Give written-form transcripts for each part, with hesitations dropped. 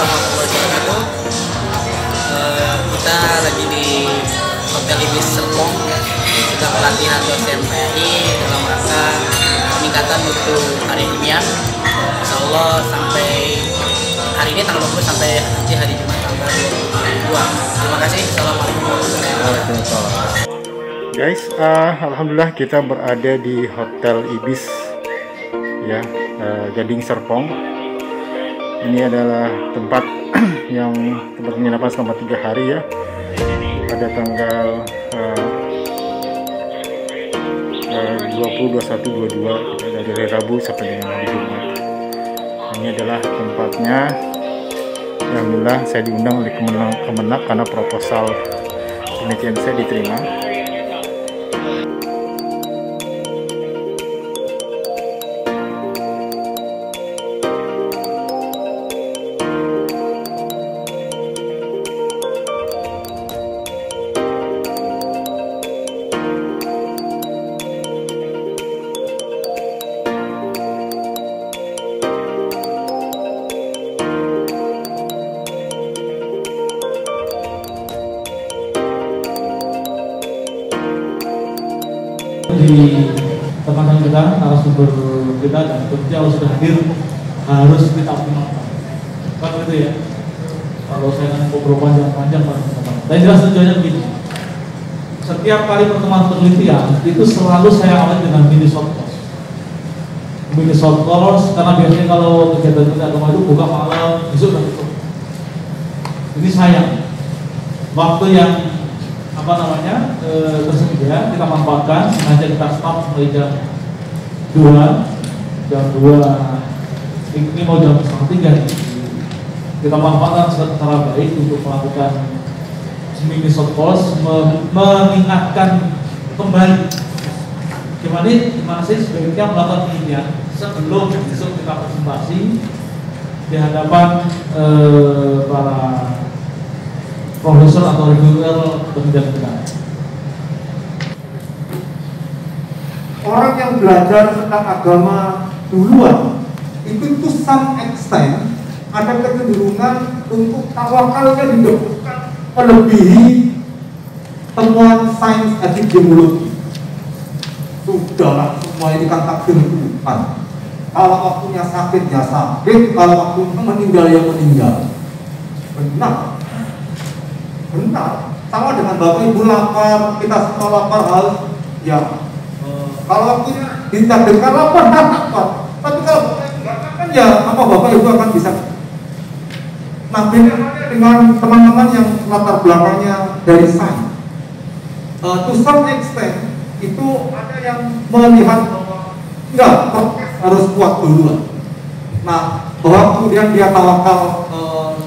warahmatullahi wabarakatuh. Kita lagi di Hotel Ibis Serpong, sedang pelatihan dosen PAI dalam rangka peningkatan mutu hari ilmiah. Insya Allah sampai hari ini tanggal 20 sampai nanti hari Jumat tanggal 22. Terima kasih. Assalamualaikum warahmatullahi wabarakatuh. Guys, alhamdulillah kita berada di Hotel Ibis ya, Gading Serpong. Ini adalah tempat tempat penginapan selama 3 hari ya, pada tanggal 20, 21, 22 kita dari hari Rabu sampai dengan hari Jumat. Ini adalah tempatnya. Alhamdulillah saya diundang oleh Kemenak karena proposal penelitian saya diterima. Di teman-teman kita, narasumber kita dan tentunya harus hadir, harus kita optimalkan. Kan gitu ya. Kalau saya ngobrol panjang-panjang, tapi jelas tujuannya begini. Setiap kali pertemuan penelitian itu selalu saya awali dengan mini short course. Mini short course karena biasanya kalau kegiatan agama itu buka malam, besok dan tutup. Ini sayang. Waktu yang tersedia kita manfaatkan, sengaja kita stop mulai jam 2 ini mau jam 2:30 nih. Kita manfaatkan secara baik untuk melakukan mini short course, mengingatkan kembali gimana sih sebaiknya melakukan penelitian sebelum besok kita presentasi di hadapan para profesor atau reviewer penelitian kita. Orang yang belajar tentang agama duluan itu to some extent ada kecenderungan untuk tawakalnya didahulukan melebihi temuan sains epidemiologi. Sudah semua ini kan takdir Tuhan. Kalau waktunya sakit ya sakit, kalau waktunya meninggal ya meninggal. Benar. Sama dengan Bapak Ibu lapar, kita semua lapar harus ya. Kalau waktunya ditakdirkan lapar. Tapi kalau Bapak Ibu nggak makan ya apa Bapak Ibu akan bisa. Nah, beda dengan teman-teman yang latar belakangnya dari sains. To some extent itu ada yang melihat bahwa enggak, harus kuat duluan. Nah, bahwa kemudian dia tawakal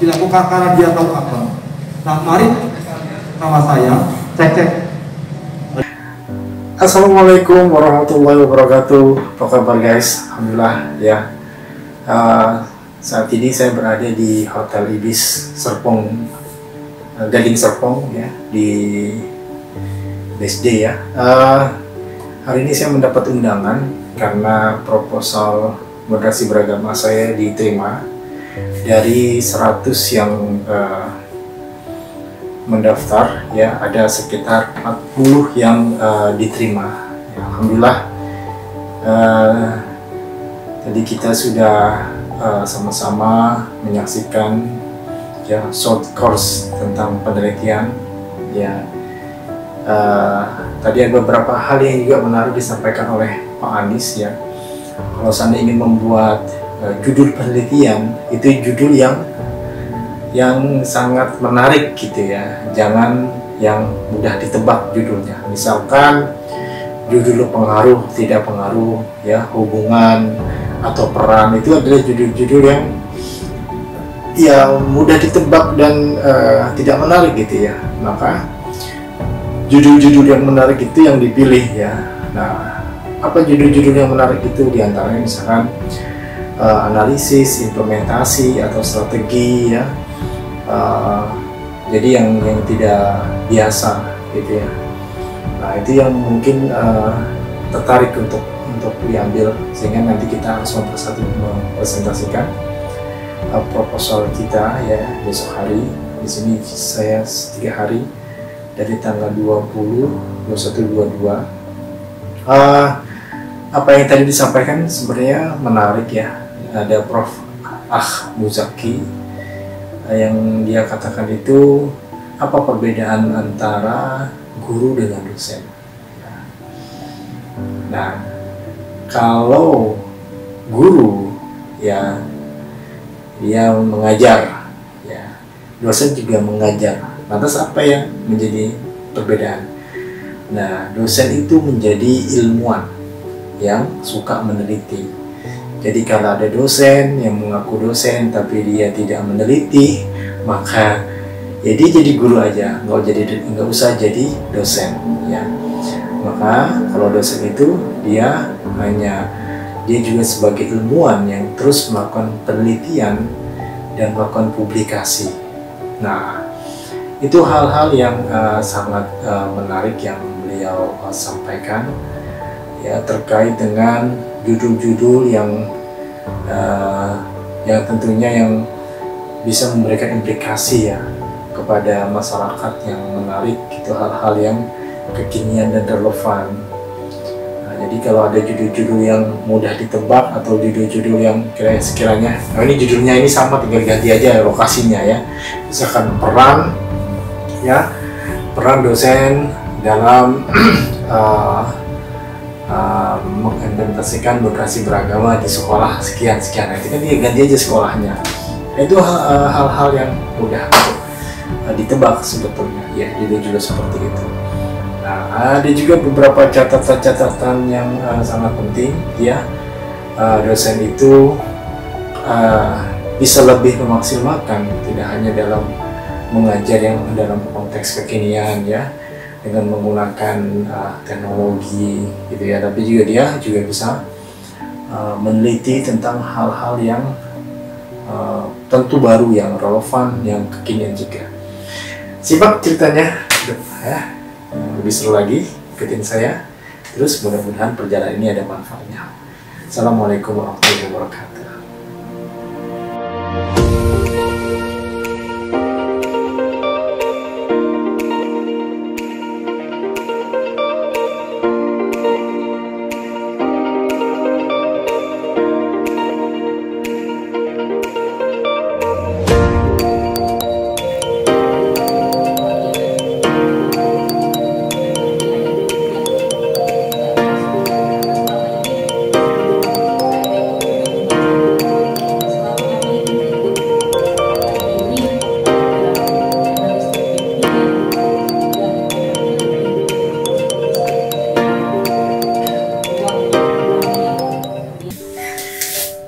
dilakukan karena dia tahu agama. Nah, mari nama saya cek. Assalamualaikum warahmatullahi wabarakatuh. Apa kabar guys? Alhamdulillah ya. Saat ini saya berada di Hotel Ibis Serpong, Gading Serpong ya, di BSD ya. Hari ini saya mendapat undangan karena proposal moderasi beragama saya diterima. Dari 100 yang mendaftar ya, ada sekitar 40 yang diterima ya, alhamdulillah. Tadi kita sudah sama-sama menyaksikan ya short course tentang penelitian ya. Tadi ada beberapa hal yang juga menarik disampaikan oleh Pak Anies ya. Kalau seandainya ingin membuat judul penelitian, itu judul yang sangat menarik gitu ya, jangan yang mudah ditebak judulnya. Misalkan judul pengaruh, tidak pengaruh ya, hubungan atau peran, itu adalah judul-judul yang mudah ditebak dan tidak menarik gitu ya. Maka judul-judul yang menarik itu yang dipilih ya. Nah, apa judul-judul yang menarik itu? Diantaranya misalkan analisis, implementasi atau strategi ya. Jadi yang tidak biasa gitu ya. Nah, itu yang mungkin tertarik untuk diambil, sehingga nanti kita harus mempresentasikan. proposal kita ya besok hari. Di sini saya 3 hari dari tanggal 20, 21, 22. Apa yang tadi disampaikan sebenarnya menarik ya. Ada Prof. Muzaki yang dia katakan itu apa perbedaan antara guru dengan dosen. Nah, kalau guru ya dia mengajar, ya dosen juga mengajar. Lantas apa yang menjadi perbedaan? Nah, dosen itu menjadi ilmuwan yang suka meneliti. Jadi kalau ada dosen yang mengaku dosen tapi dia tidak meneliti, maka ya dia jadi guru aja, nggak usah jadi dosen ya. Maka kalau dosen itu dia juga sebagai ilmuwan yang terus melakukan penelitian dan melakukan publikasi. Nah, itu hal-hal yang sangat menarik yang beliau sampaikan ya, terkait dengan judul-judul yang tentunya yang bisa memberikan implikasi ya kepada masyarakat yang menarik, itu hal-hal yang kekinian dan relevan. Nah, jadi kalau ada judul-judul yang mudah ditebak atau judul-judul yang sekiranya ini judulnya ini sama, tinggal ganti aja lokasinya ya. Misalkan peran dosen dalam mengimplementasikan moderasi beragama di sekolah sekian. Nah, itu kan dia ganti aja sekolahnya. Itu hal-hal yang mudah untuk ditebak sebetulnya ya, juga seperti itu. Nah, ada juga beberapa catatan-catatan yang sangat penting ya. Dosen itu bisa lebih memaksimalkan, tidak hanya dalam mengajar yang dalam konteks kekinian ya, dengan menggunakan teknologi gitu ya, tapi juga dia juga bisa meneliti tentang hal-hal yang tentu baru, yang relevan, yang kekinian juga. Simak ceritanya ya, lebih seru lagi, ikutin saya terus, mudah-mudahan perjalanan ini ada manfaatnya. Assalamualaikum warahmatullahi wabarakatuh.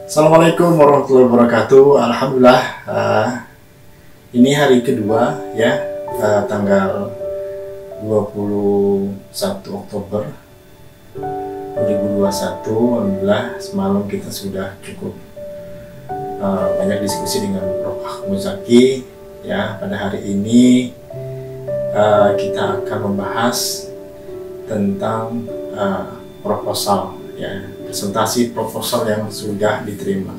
Assalamualaikum warahmatullahi wabarakatuh. Alhamdulillah, ini hari kedua ya, tanggal 21 Oktober 2021. Alhamdulillah, semalam kita sudah cukup banyak diskusi dengan Prof. Muzaki ya. Pada hari ini kita akan membahas tentang proposal ya, presentasi proposal yang sudah diterima.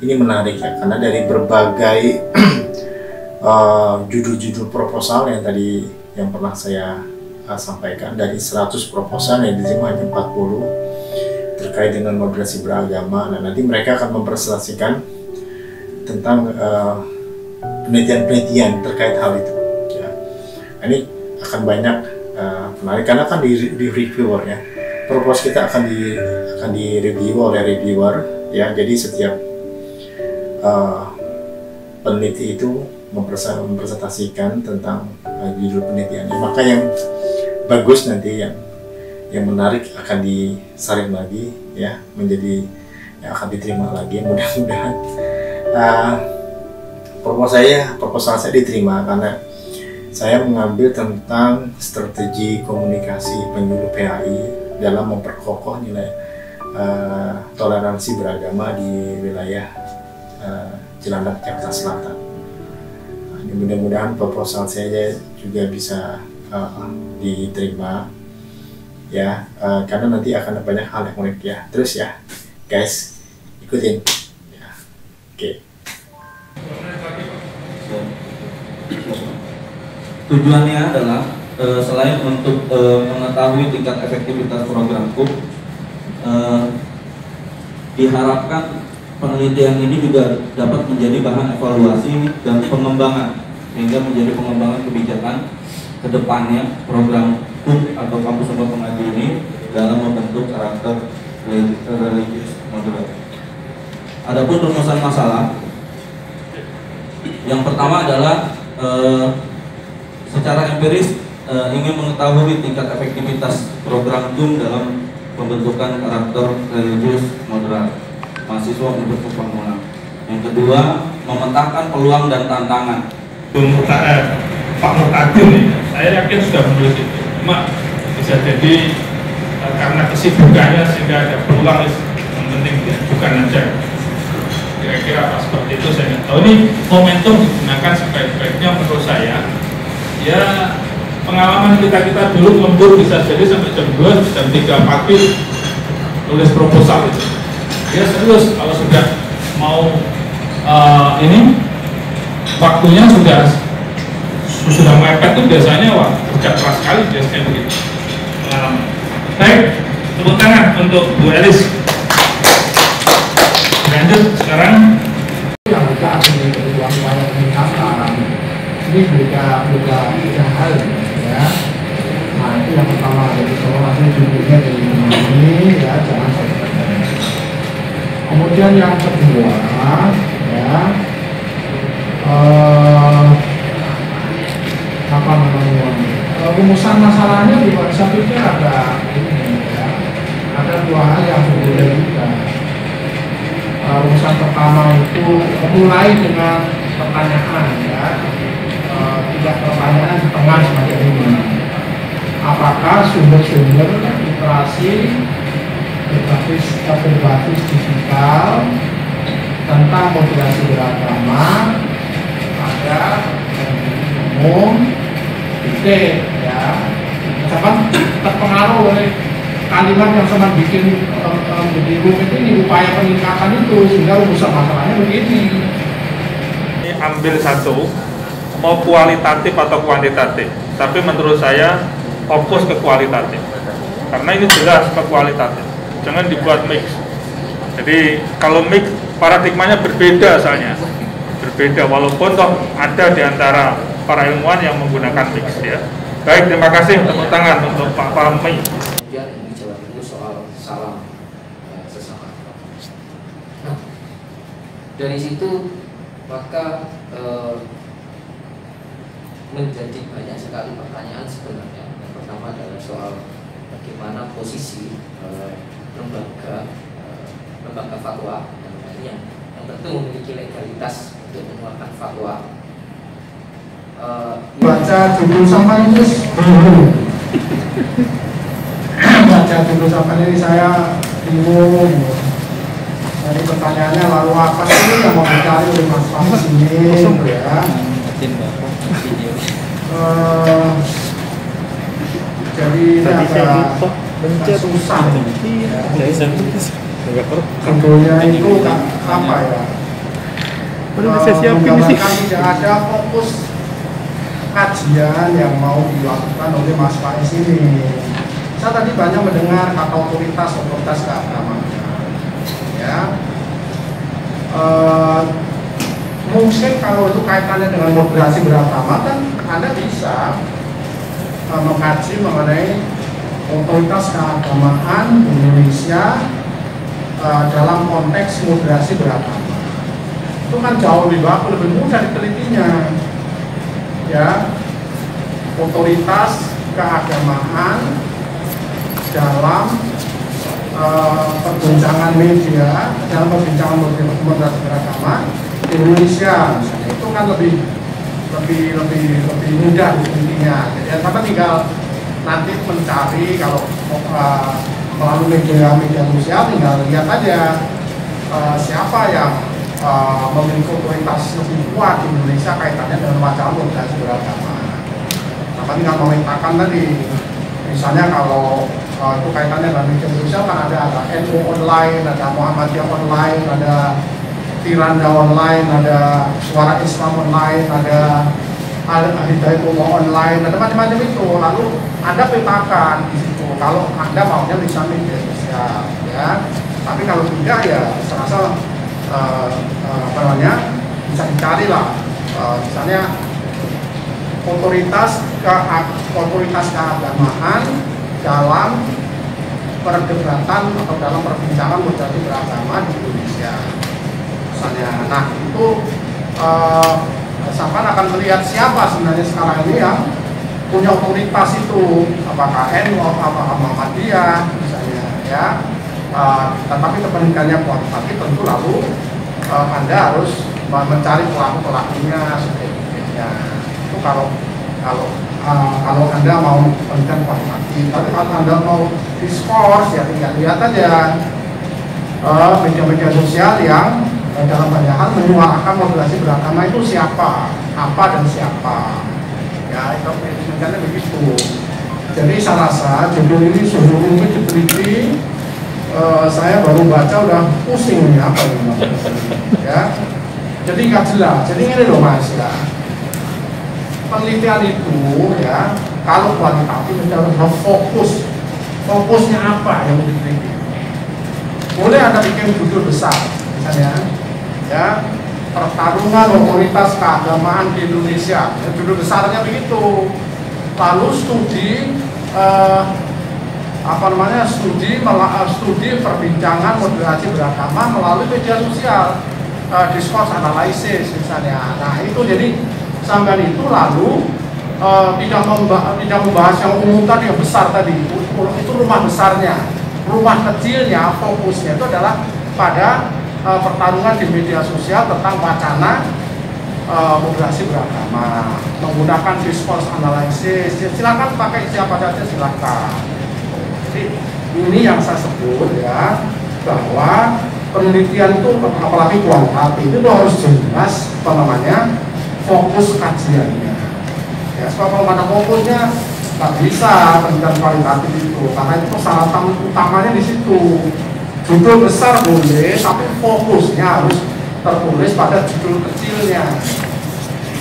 Ini menarik ya, karena dari berbagai judul-judul proposal yang tadi yang pernah saya sampaikan, dari 100 proposal yang diterima hanya 40 terkait dengan moderasi beragama. Nah, nanti mereka akan mempresentasikan tentang penelitian-penelitian terkait hal itu ya. Ini akan banyak menarik karena kan di reviewer ya. Proposal kita akan direview oleh reviewer ya. Jadi setiap peneliti itu mempresentasikan tentang judul penelitiannya. Maka yang bagus nanti yang menarik akan disaring lagi ya, menjadi yang akan diterima lagi. Mudah-mudahan proposal saya diterima, karena saya mengambil tentang strategi komunikasi penyuluh PAI dalam memperkokoh nilai toleransi beragama di wilayah Cilandak, Jakarta Selatan. Mudah-mudahan proposal saya juga bisa diterima ya, karena nanti akan ada banyak hal yang unik ya. Terus ya guys, ikutin ya. Oke. Tujuannya adalah selain untuk mengetahui tingkat efektivitas program KUP, diharapkan penelitian ini juga dapat menjadi bahan evaluasi dan pengembangan, sehingga menjadi pengembangan kebijakan ke depannya program KUP atau kampus umum pengaji ini dalam membentuk karakter religius modular. Adapun rumusan masalah, yang pertama adalah secara empiris ingin mengetahui tingkat efektivitas program KUM dalam pembentukan karakter religius moderat mahasiswa Universitas Pamulang. Yang kedua, memetakan peluang dan tantangan. Pak Murtadin nih, saya yakin sudah menulis itu. Cuma bisa jadi karena kesibukannya sehingga ada peluang yang penting diajukan aja. Kira-kira apa seperti itu saya nggak tahu. Ini momentum digunakan sebaik-baiknya menurut saya. Ya pengalaman kita dulu lembur bisa jadi sampai jam 2, jam 3 pagi tulis proposal itu. Ya serius, kalau sudah mau ini waktunya sudah mepet tuh biasanya wah kerja keras sekali biasanya begitu. Baik, tepuk tangan untuk Bu Elis. Lanjut sekarang. Yang kita ambil peluang banyak peningkatan ini juga tiga hal ya. Nah itu yang pertama dari seorang judulnya dari ini ya, jangan sampai. Kemudian yang kedua ya, apa namanya, rumusan masalahnya juga saya pikir ada ini ya, ada dua hal yang berbeda juga. Rumusan pertama itu mulai dengan pertanyaan ya, tidak pertanyaan di tengah semacam ini. Apakah sumber-sumber literasi berbasis digital tentang moderasi beragama ada umum titik ya, misalkan terpengaruh oleh kalimat yang sama bikin jadi rumit ini, upaya peningkatan itu sehingga rumusan masalahnya begini. Ini ambil satu, mau kualitatif atau kuantitatif, tapi menurut saya fokus ke kualitatif karena ini jelas ke kualitatif, jangan dibuat mix. Jadi kalau mix paradigmanya berbeda asalnya, berbeda walaupun toh ada di antara para ilmuwan yang menggunakan mix ya. Baik, terima kasih, tepuk tangan untuk Pak Fahmi. Kemudian yang dijawab itu soal salam sesama. Nah, dari situ maka menjadi banyak sekali pertanyaan sebenarnya. Yang pertama adalah soal bagaimana posisi lembaga fatwa yang tentu memiliki legalitas untuk mengeluarkan fatwa. Baca judul sampai ini baca judul sampai ini saya bingung. Jadi pertanyaannya lalu apa sih yang mau dicari oleh Mas Fahmi ini ya? Jadi ini agak susah judulnya itu apa ya? Menggambarkan tidak ada fokus kajian yang mau dilakukan oleh Mas Faiz ini. Saya tadi banyak mendengar kata otoritas keagamaan. Ya, mungkin kalau itu kaitannya dengan moderasi beragama kan Anda bisa mengkaji mengenai otoritas keagamaan Indonesia dalam konteks moderasi beragama. Itu kan jauh lebih mudah ditelitinya. Ya, otoritas keagamaan dalam perbincangan media, dalam perbincangan moderasi beragama di Indonesia, misalnya itu kan lebih mudah ditelitinya. Jadi Anda tinggal nanti mencari kalau melalui media sosial, tinggal lihat aja siapa yang memiliki otoritas lebih kuat di Indonesia kaitannya dengan wacana moderasi beragama. Nah, tinggal memetakan tadi, misalnya kalau itu kaitannya dengan media sosial kan ada NU online, ada Muhammadiyah online, ada Tiranda online, ada Suara Islam online, ada Hidayatullah online, ada macam-macam itu. Lalu Anda petakan di situ. Kalau Anda maunya bisa media sosial, ya. Tapi kalau tidak ya saya rasa bisa dicari lah. Misalnya otoritas keagamaan dalam perdebatan atau dalam perbincangan moderasi beragama di Indonesia. Misalnya, nah itu Sampan akan melihat siapa sebenarnya sekarang ini yang punya otoritas itu, apakah NU, apakah Muhammadiyah misalnya, ya. Tetapi kepentingannya kualitatif tentu lalu Anda harus mencari pelaku-pelakunya sebagainya. Itu kalau Anda mau pendidikan kualitatif. Tapi kalau Anda mau diskurs ya tinggal lihat aja media-media sosial yang dalam banyak hal menyuarakan moderasi beragama itu siapa, apa dan siapa. Ya itu pendidikannya begitu. Jadi saya rasa judul ini sungguh rumit diteliti. Saya baru baca udah pusing nih apa ini ya. Jadi nggak jelas. Jadi ini loh Mas ya. Penelitian itu ya kalau kualitatif itu harus fokus. Fokusnya apa yang mau diteliti? Boleh Anda bikin judul besar misalnya ya pertarungan otoritas keagamaan di Indonesia. Ya, judul besarnya begitu. Lalu studi studi perbincangan moderasi beragama melalui media sosial, discourse analysis misalnya. Nah itu jadi sampai itu lalu tidak membahas yang umum tadi yang besar tadi itu rumah besarnya, rumah kecilnya fokusnya itu adalah pada pertarungan di media sosial tentang wacana moderasi beragama menggunakan discourse analysis. Silakan pakai siapa saja silakan. Jadi ini yang saya sebut ya bahwa penelitian itu apalagi kualitatif itu harus jelas fokus kajiannya. Ya, kalau ada fokusnya nggak bisa penelitian kualitatif itu karena itu persyaratan utamanya di situ. Judul besar boleh, tapi fokusnya harus tertulis pada judul kecilnya.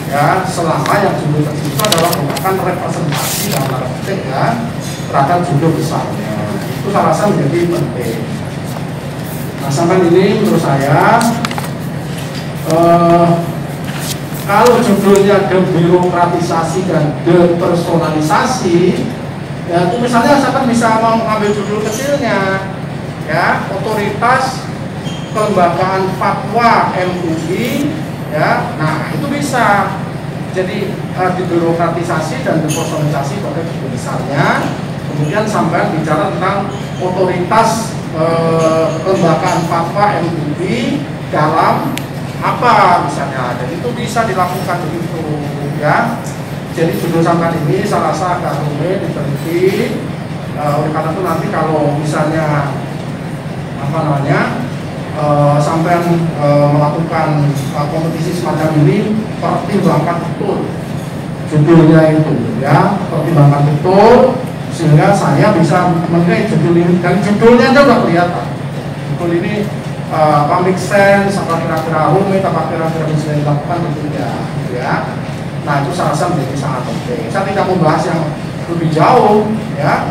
Ya, selama yang judul kecil itu adalah merupakan representasi dalam tanda petik ya terhadap judul besarnya. Itu saya rasa menjadi penting. Nah, sampai ini menurut saya kalau judulnya debirokratisasi dan depersonalisasi, ya itu misalnya saya kan bisa mengambil judul kecilnya. Ya, otoritas kelembagaan fatwa MUI ya, nah itu bisa jadi debirokratisasi dan depersonalisasi pada judul besarnya. Kemudian sampai bicara tentang otoritas kelembagaan fatwa MUI dalam apa misalnya, dan itu bisa dilakukan begitu ya. Jadi judul sampai ini saya rasa agak rumit diteliti. Oleh karena itu nanti kalau misalnya sampai melakukan kompetisi semacam ini, pertimbangkan betul judulnya itu ya, pertimbangkan betul sehingga saya bisa menilai judul ini, dan judulnya aja udah kelihatan judul ini make sense, apa kira-kira rumit, apa kira-kira bisa dilakukan ya. Nah itu saya rasa menjadi sangat penting. Saya tidak membahas yang lebih jauh ya,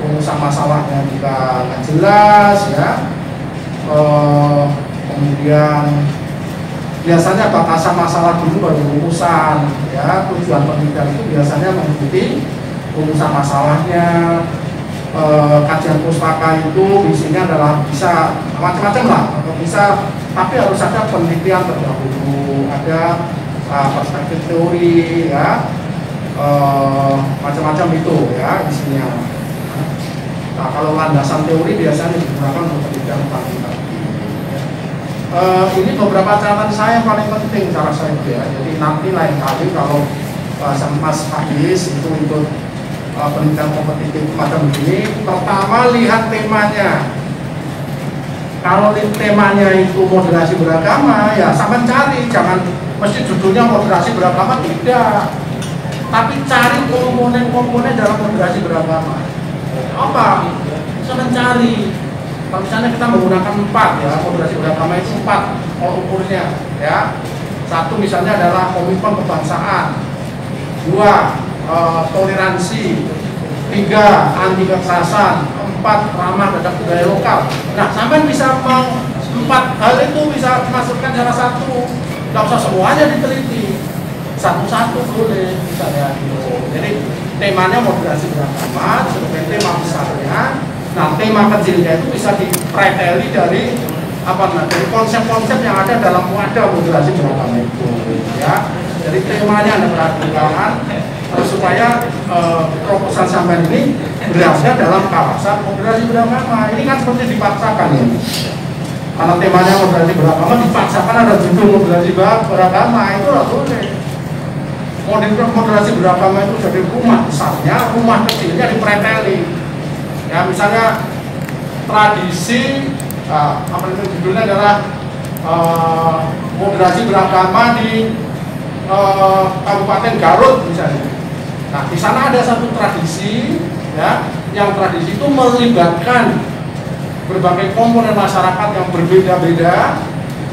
urusan masalahnya juga nggak jelas ya. Kemudian biasanya batasan masalah dulu baru rumusan ya. Tujuan penelitian itu biasanya mengikuti rumusan masalahnya. Kajian pustaka itu isinya adalah bisa macam-macam lah, bisa, tapi harus ada penelitian terdahulu, ada perspektif teori ya, macam-macam itu ya isinya. Nah kalau landasan teori biasanya digunakan untuk penelitian kuantitatif. Ini beberapa catatan saya yang paling penting cara saya ya. Jadi nanti lain kali kalau sama Mas Fadis itu ikut penelitian kompetitif macam ini, pertama lihat temanya. Kalau temanya itu moderasi beragama, ya sama cari, jangan mesti judulnya moderasi beragama, tidak. Tapi cari komponen-komponen dalam moderasi beragama. Apa? Bisa mencari kalau misalnya kita menggunakan 4 ya, moderasi beragama itu 4 kalau ukurnya ya. 1 misalnya adalah komitmen kebangsaan, 2 toleransi, 3 anti kekerasan, 4 ramah terhadap budaya lokal. Nah, sampai bisa 4 hal itu bisa masukkan salah satu, nggak usah semuanya diteliti, satu-satu boleh misalnya gitu. Jadi temanya moderasi beragama sebagai tema besarnya. Nah, tema kecilnya itu bisa dipreteli dari dari konsep-konsep yang ada dalam wadah moderasi beragama itu ya. Jadi temanya Anda perhatikan supaya proposal sampai ini berada dalam kawasan moderasi beragama. Ini kan seperti dipaksakan ya, karena temanya moderasi beragama dipaksakan ada judul moderasi beragama, itu lah boleh. Moderasi beragama itu jadi rumah besarnya, rumah kecilnya dipreteli ya. Misalnya tradisi apa itu judulnya adalah moderasi beragama di Kabupaten Garut misalnya. Nah, di sana ada satu tradisi ya, yang tradisi itu melibatkan berbagai komponen masyarakat yang berbeda-beda.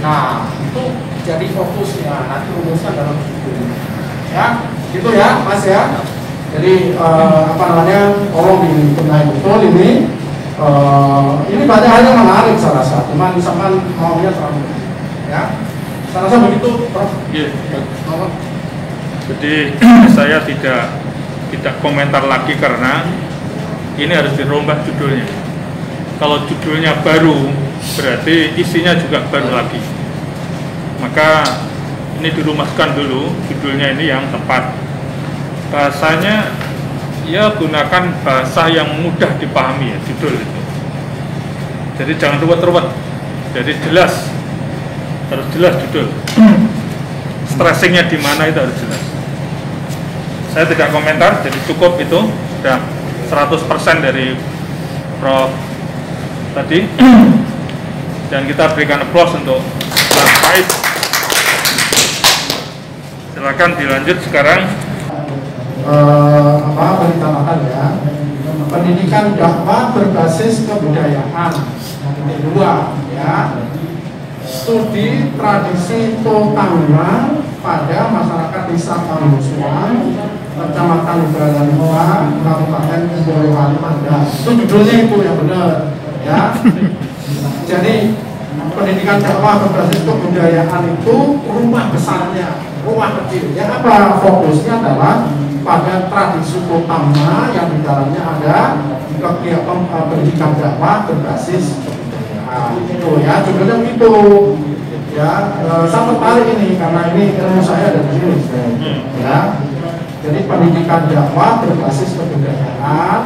Nah, itu jadi fokusnya, nanti rumuskan dalam judul ya, gitu ya Mas ya. Jadi tolong dibenahi betul ini. Ini banyak hal yang menarik saya rasa, cuman misalkan maunya terlalu ya. Saya rasa begitu, Prof. Iya. Jadi saya tidak komentar lagi karena ini harus dirombak judulnya. Kalau judulnya baru, berarti isinya juga baru lagi. Maka ini dirumuskan dulu judulnya ini yang tepat. Bahasanya ya gunakan bahasa yang mudah dipahami ya judul itu. Jadi jangan ruwet-ruwet. Jadi jelas, harus jelas judul. Stressingnya di mana itu harus jelas. Saya tidak komentar, jadi cukup itu sudah 100% dari Prof tadi. Dan kita berikan applause untuk Mas Faiz. Silakan dilanjut sekarang. Ditamakan ya, pendidikan dakwah berbasis kebudayaan. Yang kedua ya, studi tradisi Totangga pada masyarakat desa Kamusuan, Kecamatan Ugalanua, Kabupaten Boyolali, Mandar. Itu judulnya itu yang benar ya. Jadi pendidikan dakwah berbasis kebudayaan itu rumah besarnya, rumah kecilnya apa? Fokusnya adalah pada tradisi utama yang di dalamnya ada kegiatan pendidikan dakwah berbasis kebudayaan. Itu ya, judulnya itu ya. Saya tertarik ini karena ini ilmu saya ada di sini ya. Jadi pendidikan dakwah berbasis kebudayaan,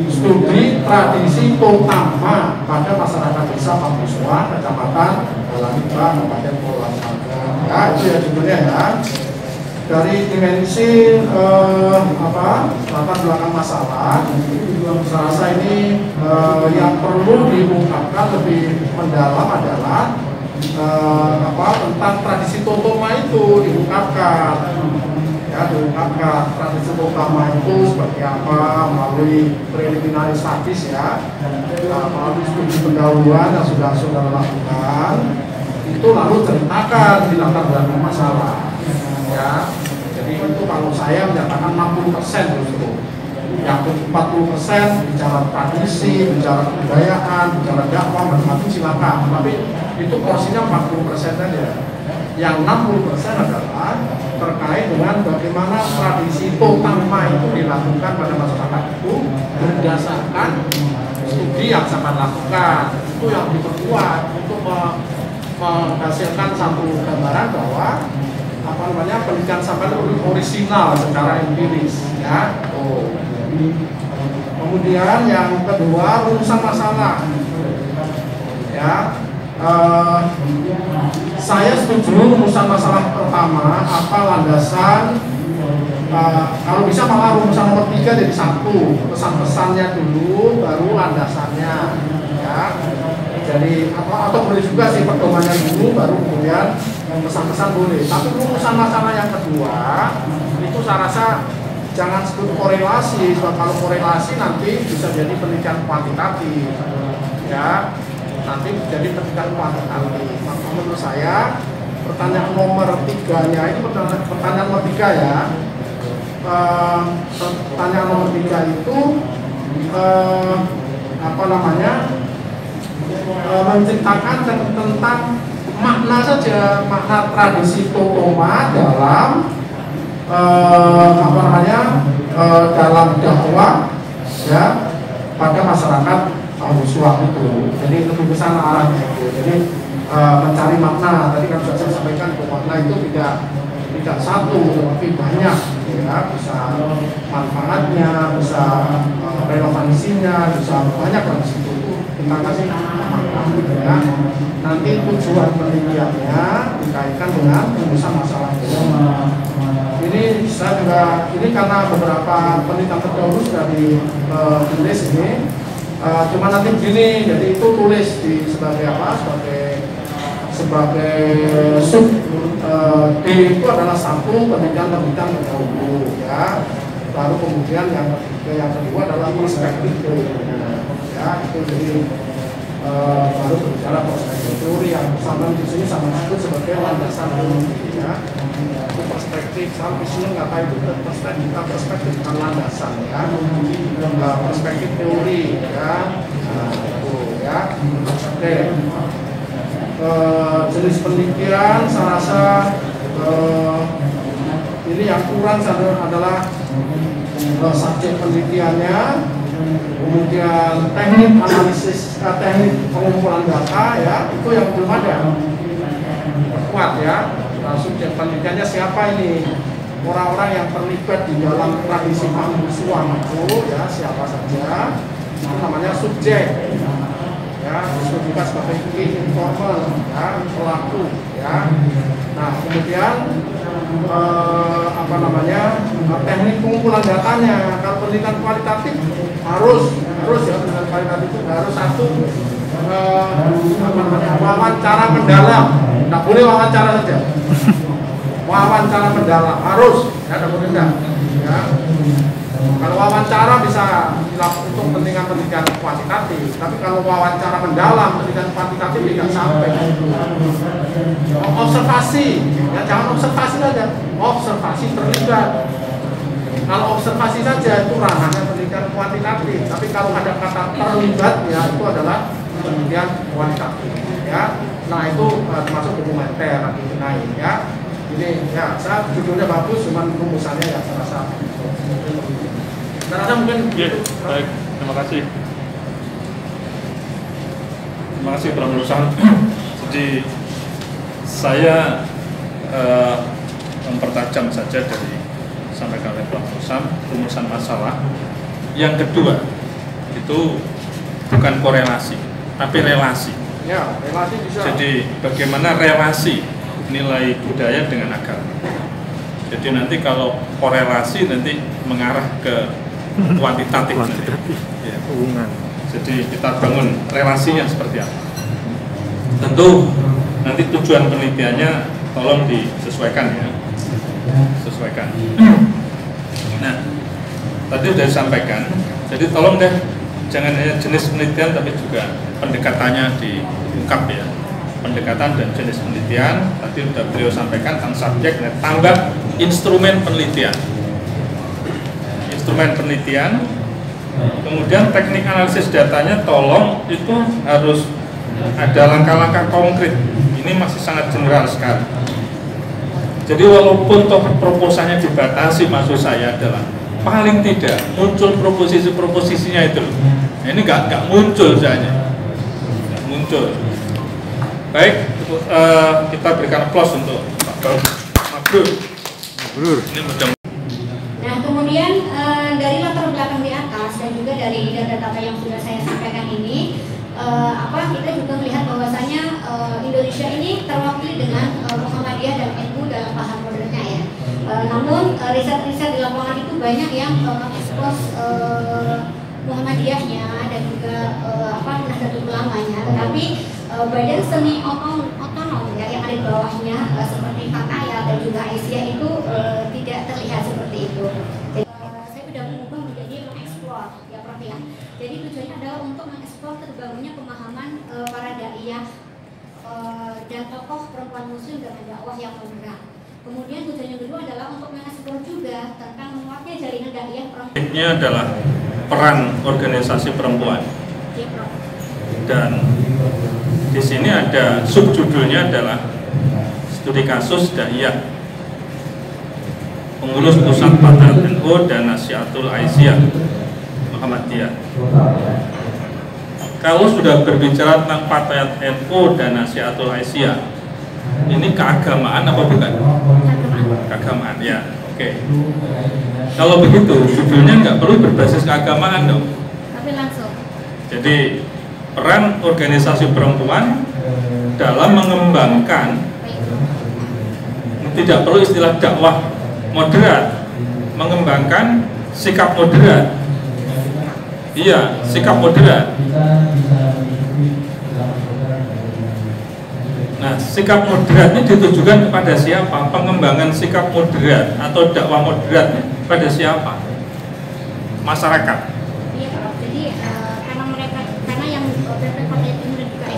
studi tradisi utama pada masyarakat desa Kamusuan, Kecamatan Boyolali, Kabupaten Boyolali. Ya, itu ya judulnya ya. Dari dimensi latar belakang masalah, saya rasa ini yang perlu diungkapkan lebih mendalam adalah tentang tradisi Totoma itu diungkapkan ya, tradisi Totoma itu seperti apa melalui preliminary studies ya, melalui studi pendahuluan yang sudah saudara lakukan itu, lalu ceritakan di latar belakang masalah ya. Jadi itu kalau saya menyatakan 60% justru, yang 40% bicara tradisi, bicara kebudayaan, bicara dakwah, macam-macam silakan, tapi itu porsinya 40% saja. Yang 60% adalah terkait dengan bagaimana tradisi Totama itu dilakukan pada masyarakat itu berdasarkan studi yang saya lakukan. Itu yang diperkuat untuk menghasilkan satu gambaran bahwa pendidikan sampai orisinal secara empiris ya. Kemudian yang kedua, rumusan masalah ya. Saya setuju rumusan masalah pertama apa landasan, kalau bisa malah rumusan nomor 3 jadi 1, pesan-pesannya dulu baru landasannya ya. Jadi atau boleh juga sih pedomannya dulu baru kemudian pesan-pesan boleh. Tapi rumusan masalah yang kedua itu saya rasa jangan sebut korelasi, sebab kalau korelasi nanti bisa jadi penelitian kuantitatif. ya nanti menjadi pendidikan kuantitatif. Maka menurut saya pertanyaan nomor 3-nya ini pertanyaan nomor 3 ya. Pertanyaan nomor 3 itu menceritakan tentang makna saja, makna tradisi Totoma dalam dalam dakwah ya pada masyarakat Al-Uswah itu. Jadi lebih ke sana arahnya itu. Jadi mencari makna. Tadi kan sudah saya sampaikan bahwa makna itu tidak satu, tapi banyak ya, bisa manfaatnya, bisa relevansinya, bisa banyak dari situ. Kita kasih makna ya. Nanti tujuan penelitiannya dikaitkan dengan rumusan masalah itu. Ini saya juga karena beberapa penelitian terdahulu sudah ditulis ini. Cuma nanti begini, jadi itu tulis di sebagai sub D itu adalah satu penelitian terdahulu ya. Lalu kemudian yang kedua adalah perspektif ya, itu jadi baru berbicara perspektif teori yang sama di sini sama disebut sebagai landasan teori ya. Itu perspektif, sama di sini nggak tahu itu perspektif bukan landasan ya. Perspektif teori ya. Nah, itu ya. Oke. Jenis penelitian saya rasa ini yang kurang adalah subjek penelitiannya, kemudian teknik analisis, teknik pengumpulan data ya, itu yang belum ada kuat ya. Subjek penelitiannya siapa ini, orang-orang yang terlibat di dalam tradisi Al-Uswah itu ya, siapa saja, itu namanya subjek ya, disebut juga sebagai key informer ya, pelaku ya. Nah kemudian teknik pengumpulan datanya. Kalau penelitian kualitatif harus ya, penelitian kualitatif itu harus satu wawancara mendalam, tidak boleh wawancara saja. Wawancara mendalam harus ya, tidak boleh enggak ya. Kalau wawancara bisa dilakukan untuk kepentingan penelitian kuantitatif, tapi kalau wawancara mendalam penelitian kuantitatif tidak sampai. Observasi, ya jangan observasi saja, observasi terlibat. Kalau observasi saja itu ranahnya penelitian kuantitatif, tapi kalau ada kata terlibat ya itu adalah penelitian kualitatif. Ya, nah itu termasuk dokumenter nanti naik ya. Ini ya, saya judulnya bagus, cuman rumusannya ya saya rasa. Mungkin baik, terima kasih. Terima kasih Pak Nurusan. Jadi saya mempertajam saja dari sampaikan oleh Pak Nurusan rumusan masalah. Yang kedua itu bukan korelasi, tapi relasi. Ya, relasi bisa. Jadi bagaimana relasi nilai budaya dengan agama. Jadi nanti kalau korelasi nanti mengarah ke kuantitatif ya. Hubungan. Jadi kita bangun relasinya seperti apa. Tentu nanti tujuan penelitiannya tolong disesuaikan ya, sesuaikan. Nah, tadi sudah disampaikan. Jadi tolong deh jangan hanya jenis penelitian tapi juga pendekatannya diungkap ya. Pendekatan dan jenis penelitian tadi sudah beliau sampaikan tentang subjek, tambah instrumen penelitian. Instrumen penelitian, kemudian teknik analisis datanya tolong itu harus ada langkah-langkah konkret. Ini masih sangat general sekali. Jadi walaupun toh proposalnya dibatasi, maksud saya adalah paling tidak muncul proposisi-proposisinya itu. Nah, ini nggak muncul saja, nggak muncul. Baik, kita berikan aplaus untuk Pak Mabrur. Ini mudah. Nah, kemudian dari latar belakang di atas dan juga dari data-data yang sudah saya sampaikan ini, kita juga melihat bahwasanya Indonesia ini terwakili dengan Muhammadiyah dan NU dalam paham modernnya ya. Namun riset-riset di lapangan itu banyak yang mengekspos Muhammadiyahnya dan juga Nahdlatul Ulamanya, tetapi badan seni otonom ya yang ada di bawahnya seperti Fataya dan juga Aisyah itu tidak terlihat seperti itu. Jadi, saya sudah mengubah menjadi mengeksplor ya Prof ya. Jadi tujuannya adalah untuk mengeksplor terbangunnya pemahaman dengan dakwah yang moderat. Kemudian tujuan yang kedua adalah untuk mengeksplor juga tentang menguatnya jaringan dakwah perempuan. Ini adalah peran organisasi perempuan. Ya, Prof. Dan di sini ada subjudulnya adalah studi kasus Daiyah pengurus pusat Fatayat NU dan Nasihatul Aisyah Muhammadiyah. Kalau sudah berbicara tentang Fatayat NU dan Nasihatul Aisyah, ini keagamaan apa bukan? Keagamaan, ya. Oke. Kalau begitu, judulnya nggak perlu berbasis keagamaan dong. Tapi langsung. Jadi peran organisasi perempuan dalam mengembangkan, tidak perlu istilah dakwah moderat, mengembangkan sikap moderat. Iya, sikap moderat. Nah, sikap moderat ini ditujukan kepada siapa? Pengembangan sikap moderat atau dakwah moderat pada siapa? Masyarakat. Iya, Prof. Jadi karena yang PP Fatayat NU dan juga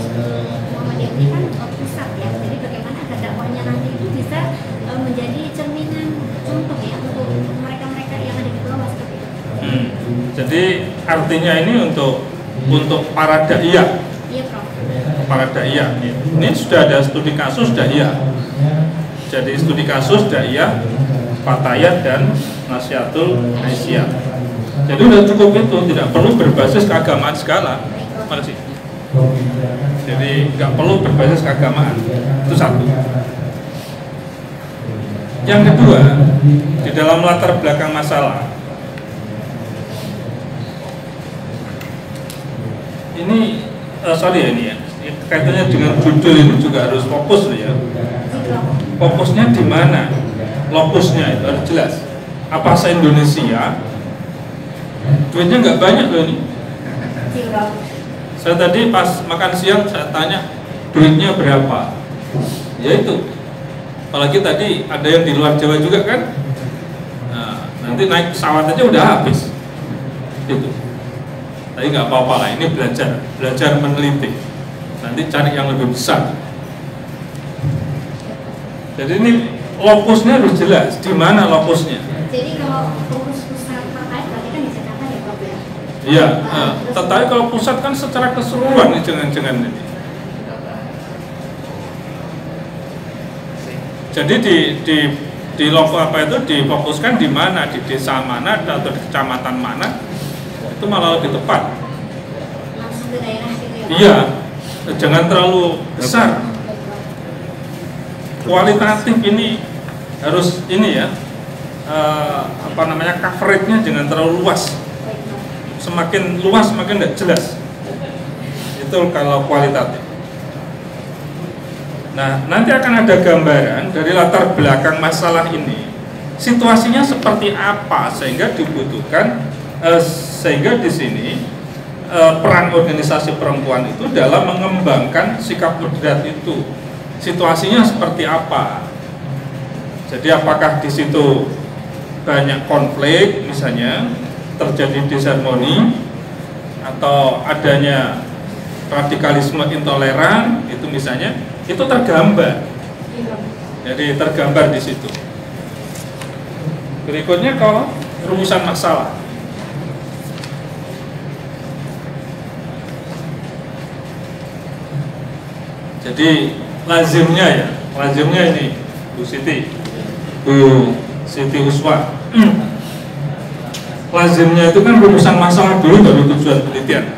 Muhammadiyah ini kan pusat ya. Jadi bagaimana agar dakwahnya nanti itu bisa menjadi cerminan contoh ya untuk mereka-mereka yang ada di bawah seperti itu. Jadi artinya ini untuk para daiyah. Iya, Prof. Para daiyah. Ini sudah ada studi kasus daiyah. Jadi studi kasus daiyah, Fatayat dan Nasihatul Aisyah. Jadi sudah cukup itu, tidak perlu berbasis keagamaan segala. Makasih. Jadi nggak perlu berbasis keagamaan. Itu satu. Yang kedua, di dalam latar belakang masalah ini, ini ya, kaitannya dengan judul ini juga harus fokus ya. Fokusnya di mana? Lokusnya itu harus jelas. Apa se-Indonesia? Duitnya nggak banyak loh ini. Saya tadi pas makan siang saya tanya duitnya berapa? Ya itu. Apalagi tadi ada yang di luar Jawa juga kan. Nah, nanti naik pesawat aja udah habis. Itu. Tapi nggak apa-apa lah. Ini belajar meneliti. Nanti cari yang lebih besar. Jadi ini lokusnya harus jelas. Di mana lokusnya? Jadi kalau fokus pusat Fatayat berarti kan di Jakarta ya, Prof ya? Iya, tetapi kalau pusat kan secara keseluruhan nih jangan-jangan ini. Jadi di loko apa itu difokuskan di mana, di desa mana atau di kecamatan mana, itu malah lebih tepat. Langsung ke daerah gitu ya? Iya, jangan terlalu besar. Kualitatif ini harus ini ya, coverage-nya jangan terlalu luas. Semakin luas semakin tidak jelas. Itu kalau kualitatif. Nah, nanti akan ada gambaran dari latar belakang masalah ini, situasinya seperti apa sehingga dibutuhkan, sehingga di sini peran organisasi perempuan itu dalam mengembangkan sikap moderat itu, situasinya seperti apa. Jadi apakah di situ banyak konflik, misalnya terjadi disharmoni atau adanya radikalisme intoleran, itu misalnya, itu tergambar. Jadi tergambar di situ. Berikutnya kalau rumusan masalah. Jadi lazimnya ini Bu Siti Uswa. Lazimnya itu kan rumusan masalah dulu baru tujuan penelitian.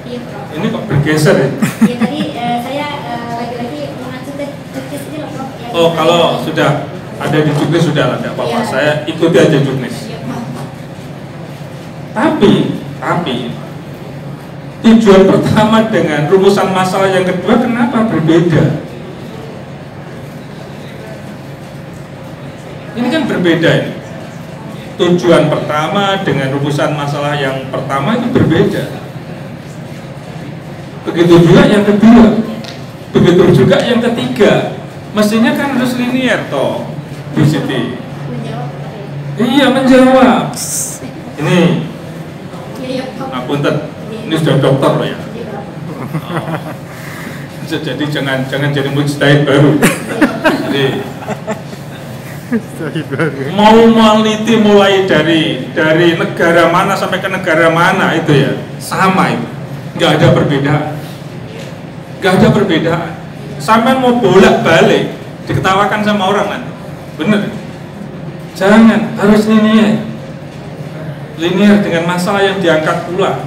Iya, Prof. Ini kok bergeser ya? Ya tadi saya lagi-lagi mengacu ke juknis ini loh, Prof. Oh, kalau sudah ada di juknis sudah lah, tidak apa-apa. Iya. Saya ikuti aja juknis. Iya, Prof. Tapi tujuan pertama dengan rumusan masalah yang kedua kenapa berbeda? Ini kan berbeda ini. Tujuan pertama dengan rumusan masalah yang pertama itu berbeda. Begitu juga yang kedua. Begitu juga yang ketiga. Mestinya kan harus linear toh, Bu Siti. Menjawab apa ya? Iya, menjawab. Ini Iya, Prof. ngapunten. Ini sudah dokter loh ya. Iya, Prof. Jadi jangan jadi mujtahid baru. Jadi mau meneliti mulai dari negara mana sampai ke negara mana itu ya sama itu, nggak ada perbedaan. Sampai mau bolak balik diketawakan sama orang nanti, bener? Jangan, harus linear dengan masalah yang diangkat pula,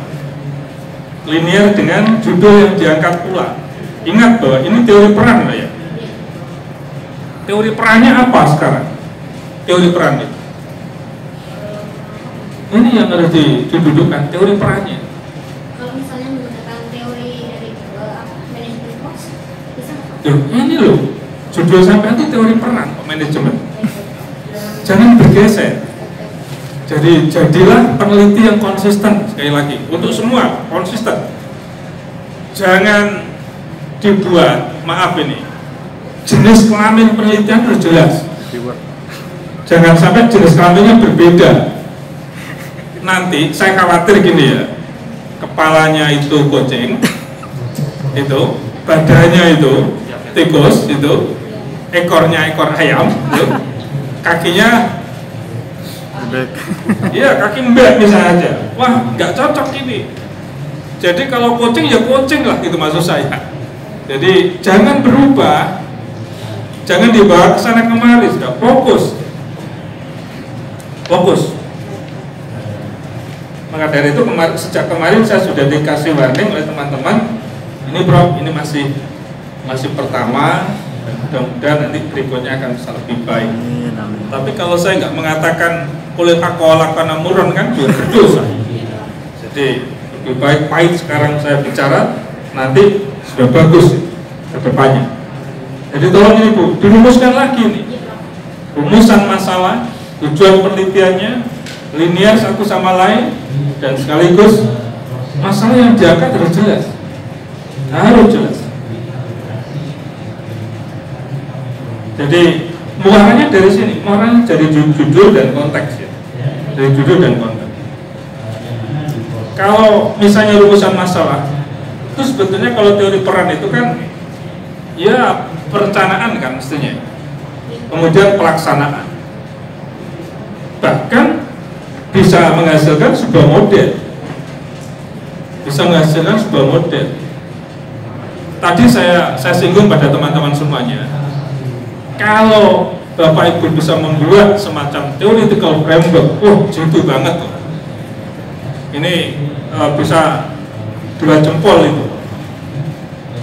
linear dengan judul yang diangkat pula. Ingat bahwa ini teori peran ya. Teori perannya apa sekarang? Teori peran itu. Ini yang harus didudukkan, teori perannya. Kalau misalnya menggunakan teori dari manajemen cost, bisa nggak? Ini loh, judul sampai itu teori peran manajemen. Jangan bergeser. Jadi jadilah peneliti yang konsisten, sekali lagi untuk semua konsisten. Jangan dibuat, maaf ini, jenis kelamin penelitian harus jelas. Jangan sampai jenis kelaminnya berbeda. Nanti saya khawatir gini ya, kepalanya itu kucing, itu badannya itu tikus, itu ekornya ekor ayam, itu kakinya iya kaki mbak misalnya aja. Wah nggak cocok ini. Jadi kalau kucing ya kucing lah, gitu maksud saya. Jadi jangan berubah, jangan dibawa ke sana kemari, sudah fokus. Maka dari itu sejak kemarin saya sudah dikasih warning oleh teman-teman, ini Prof, ini masih pertama, dan mudah-mudahan nanti berikutnya akan bisa lebih baik. Tapi kalau saya nggak mengatakan kulit akola karena murun kan juga berdosa. Jadi lebih baik pahit sekarang saya bicara, nanti sudah bagus ke depannya. Jadi tolong ini Bu, dirumuskan lagi nih rumusan masalah, tujuan penelitiannya, linear satu sama lain, dan sekaligus masalah yang diangkat harus jelas. Harus jelas. Jadi muaranya dari sini, muaranya dari judul dan konteks ya. Dari judul dan konteks. Kalau misalnya rumusan masalah, itu sebetulnya kalau teori peran itu kan ya perencanaan kan mestinya. Kemudian pelaksanaan. Bahkan bisa menghasilkan sebuah model. Tadi saya singgung pada teman-teman semuanya. Kalau Bapak Ibu bisa membuat semacam theoretical framework, jitu banget tuh. Ini bisa 2 jempol itu,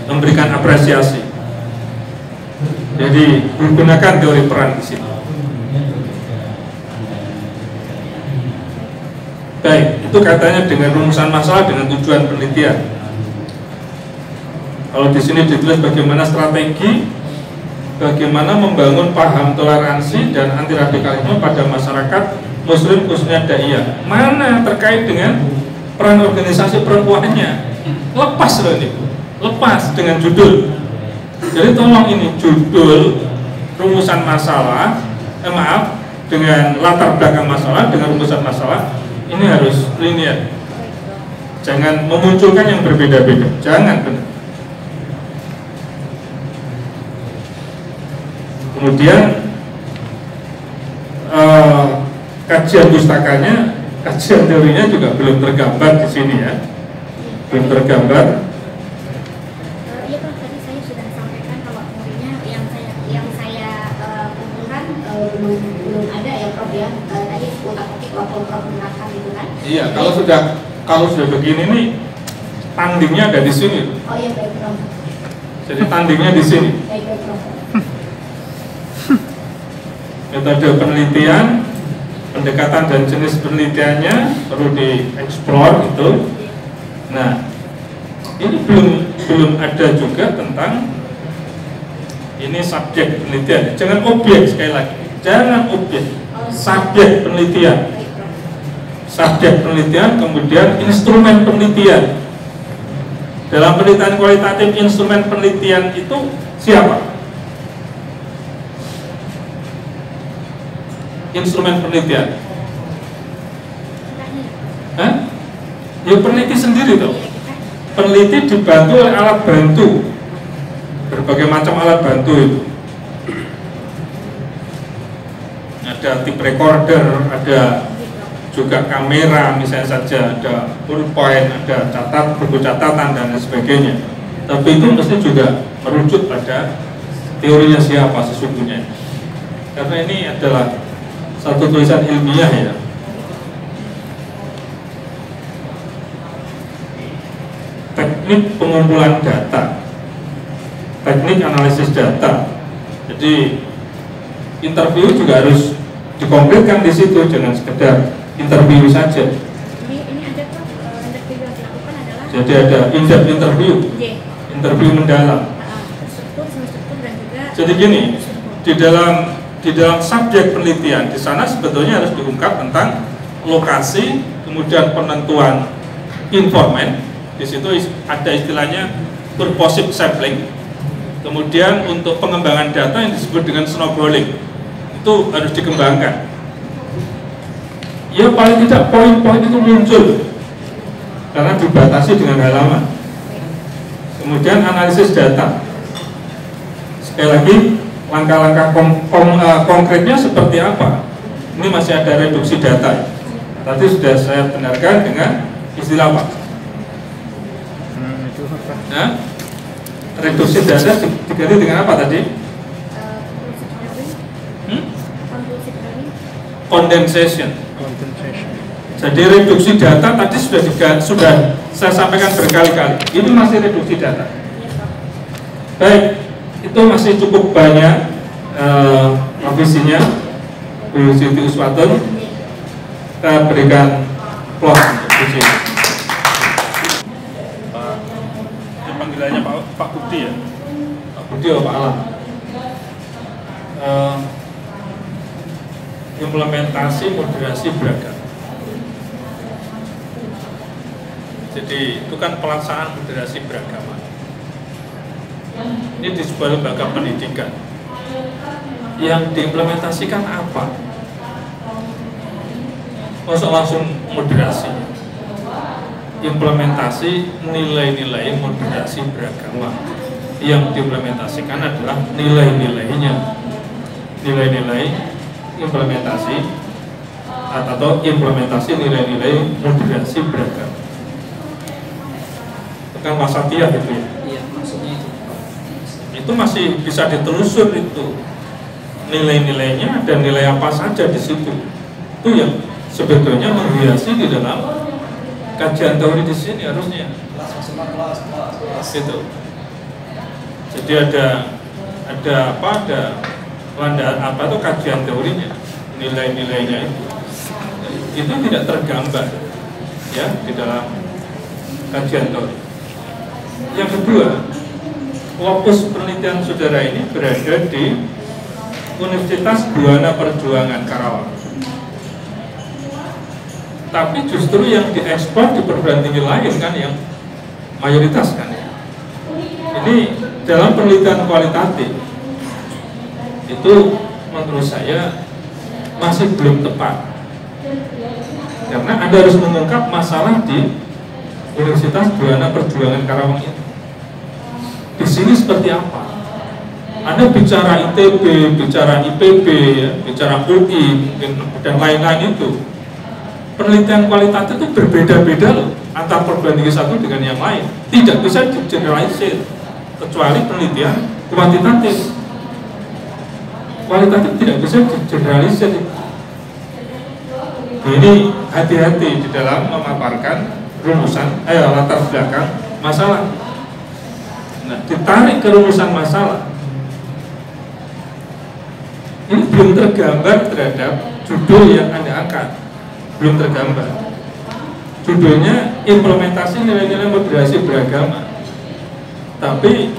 memberikan apresiasi. Jadi menggunakan teori peran di sini. Baik, itu katanya dengan rumusan masalah dengan tujuan penelitian. Kalau di sini ditulis bagaimana strategi, bagaimana membangun paham toleransi dan anti radikalisme pada masyarakat Muslim khususnya Daiyah. Mana terkait dengan peran organisasi perempuannya? Lepas loh ini, lepas dengan judul. Jadi tolong ini judul, rumusan masalah, dengan latar belakang masalah, dengan rumusan masalah, ini harus linear. Jangan memunculkan yang berbeda-beda, jangan benar. Kemudian kajian pustakanya, kajian teorinya juga belum tergambar di sini ya, belum tergambar. Iya Prof, tadi saya sudah sampaikan kalau teorinya yang saya kumpulkan belum ada ya Prof ya. Tadi utak-atik waktu Prof menerangkan itu kan. Iya, kalau sudah begini nih, tandingnya ada di sini. Oh iya baik Prof. Jadi tandingnya di sini. Baik Prof. Metode penelitian, pendekatan dan jenis penelitiannya perlu dieksplor itu. Nah, ini belum ada juga tentang ini subjek penelitian. Jangan objek, sekali lagi, jangan objek, subjek penelitian. Subjek penelitian, kemudian instrumen penelitian. Dalam penelitian kualitatif, instrumen penelitian itu siapa? Instrumen penelitian. Ya peneliti sendiri tuh. Peneliti dibantu oleh alat bantu. berbagai macam alat bantu itu. Ada tape recorder, ada juga kamera misalnya saja, ada pulpen, ada buku catatan dan lain sebagainya. Tapi itu mesti juga merujuk pada teorinya siapa sesungguhnya. Karena ini adalah satu tulisan ilmiah ya. Teknik pengumpulan data, teknik analisis data. Jadi interview juga harus dikonkretkan di situ, jangan sekedar interview saja. Ini ada tuh interview yang dilakukan adalah. Jadi ada in-depth interview, interview mendalam. Struktur dan juga. Jadi gini, di dalam subjek penelitian di sana sebetulnya harus diungkap tentang lokasi, kemudian penentuan informan. Di situ ada istilahnya purposive sampling. Kemudian untuk pengembangan data yang disebut dengan snowballing itu harus dikembangkan. Ya paling tidak poin-poin itu muncul karena dibatasi dengan halaman. Kemudian analisis data. Sekali lagi langkah-langkah konkretnya seperti apa? Ini masih ada reduksi data. Tadi sudah saya benarkan dengan istilah apa? Nah, reduksi data diganti dengan apa tadi? Condensation. Jadi reduksi data tadi sudah saya sampaikan berkali-kali. Ini masih reduksi data. Baik, itu masih cukup banyak provisinya. Bu Siti Uswatun, kita berikan applause untuk Bu Siti. Panggilannya Pak Budi ya, Pak Budi atau Pak Alam. Implementasi moderasi beragama. Jadi itu kan pelaksanaan moderasi beragama. Ini di sebuah lembaga pendidikan. Yang diimplementasikan apa? Masa langsung moderasi. Implementasi nilai-nilai moderasi beragama. Yang diimplementasikan adalah nilai-nilainya. Nilai-nilai implementasi atau implementasi nilai-nilai moderasi beragama. Bukan wasatiyah gitu ya. Iya, maksudnya itu masih bisa ditelusur itu nilai-nilainya dan nilai apa saja di situ. Itu yang sebetulnya menghiasi di dalam kajian teori di sini harusnya. Gitu. Jadi ada landaan apa tuh kajian teorinya, nilai-nilainya itu tidak tergambar ya di dalam kajian teori. Yang kedua, fokus penelitian saudara ini berada di Universitas Buana Perjuangan Karawang. Tapi justru yang diekspor di perguruan tinggi lain kan yang mayoritas kan ya. Ini dalam penelitian kualitatif itu menurut saya masih belum tepat. Karena Anda harus mengungkap masalah di Universitas Buana Perjuangan Karawang itu. Di sini seperti apa? Anda bicara ITB, bicara IPB, ya, bicara UI, dan lain-lain itu. Penelitian kualitatif itu berbeda-beda loh antara perguruan tinggi satu dengan yang lain. Tidak bisa di-generalisir kecuali penelitian kuantitatif. Kualitatif tidak bisa di-generalisir. Ini hati-hati di dalam memaparkan rumusan, latar belakang masalah. Nah, ditarik ke rumusan masalah. Ini belum tergambar terhadap judul yang Anda angkat. Belum tergambar. Judulnya implementasi nilai-nilai moderasi beragama. Tapi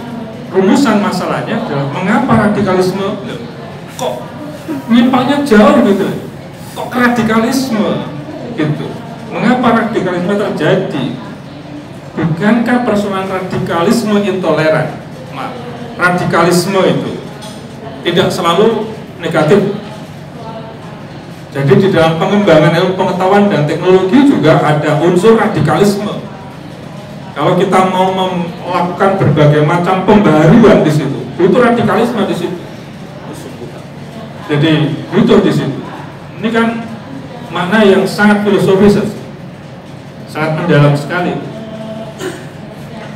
rumusan masalahnya adalah mengapa radikalisme kok nyimpangnya jauh gitu. Kok radikalisme gitu. Mengapa radikalisme terjadi? Bukankah persoalan radikalisme intoleran? Radikalisme itu tidak selalu negatif. Jadi di dalam pengembangan ilmu pengetahuan dan teknologi juga ada unsur radikalisme. Kalau kita mau melakukan berbagai macam pembaharuan di situ, butuh radikalisme di situ. Jadi butuh di situ. Ini kan makna yang sangat filosofis, sangat mendalam sekali.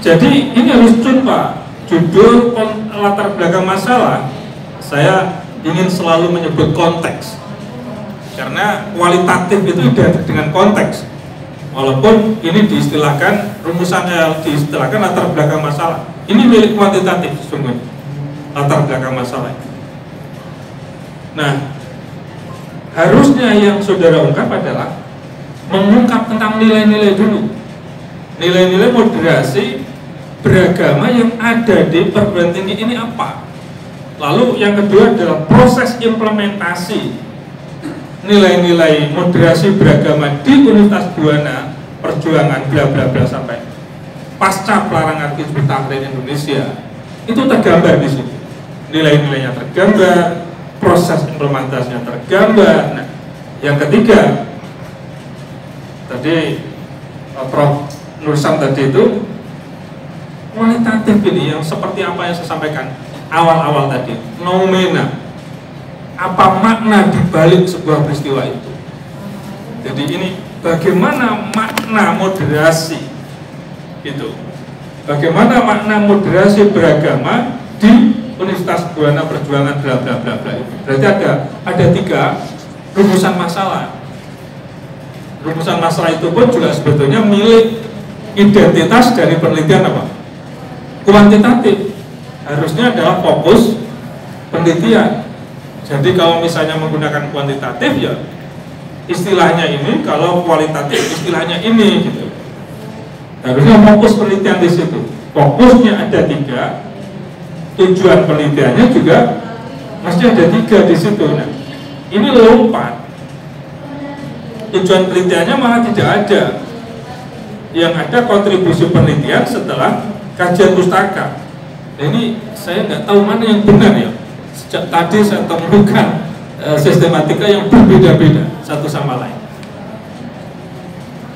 Jadi ini harus Pak. Judul latar belakang masalah, saya ingin selalu menyebut konteks, karena kualitatif itu identik dengan konteks. Walaupun ini diistilahkan rumusan diistilahkan latar belakang masalah, ini milik kuantitatif sesungguhnya latar belakang masalah. Nah, harusnya yang saudara ungkap adalah mengungkap tentang nilai-nilai dulu, nilai-nilai moderasi beragama yang ada di perguruan tinggi ini apa. Lalu yang kedua adalah proses implementasi nilai-nilai moderasi beragama di Universitas Buana Perjuangan bla bla bla sampai pasca pelarangan Hizbut Tahrir Indonesia itu tergambar di situ. Nilai-nilainya tergambar, proses implementasinya tergambar. Nah, yang ketiga tadi Prof. Nursam tadi itu kualitatif ini yang seperti apa yang saya sampaikan awal-awal tadi, noumena, apa makna dibalik sebuah peristiwa itu. Jadi ini bagaimana makna moderasi itu, bagaimana makna moderasi beragama di Universitas Buana Perjuangan bla bla bla bla. Berarti ada 3 rumusan masalah. Rumusan masalah itu pun juga sebetulnya milik identitas dari penelitian apa? Kuantitatif. Harusnya adalah fokus penelitian. Jadi kalau misalnya menggunakan kuantitatif ya istilahnya ini, kalau kualitatif istilahnya ini gitu. Harusnya fokus penelitian di situ. Fokusnya ada 3, tujuan penelitiannya juga mesti ada 3 di situ. Nah, ini lompat. Tujuan penelitiannya malah tidak ada. Yang ada kontribusi penelitian setelah kajian pustaka. Nah, ini saya nggak tahu mana yang benar ya. Sejak tadi saya temukan sistematika yang berbeda-beda satu sama lain.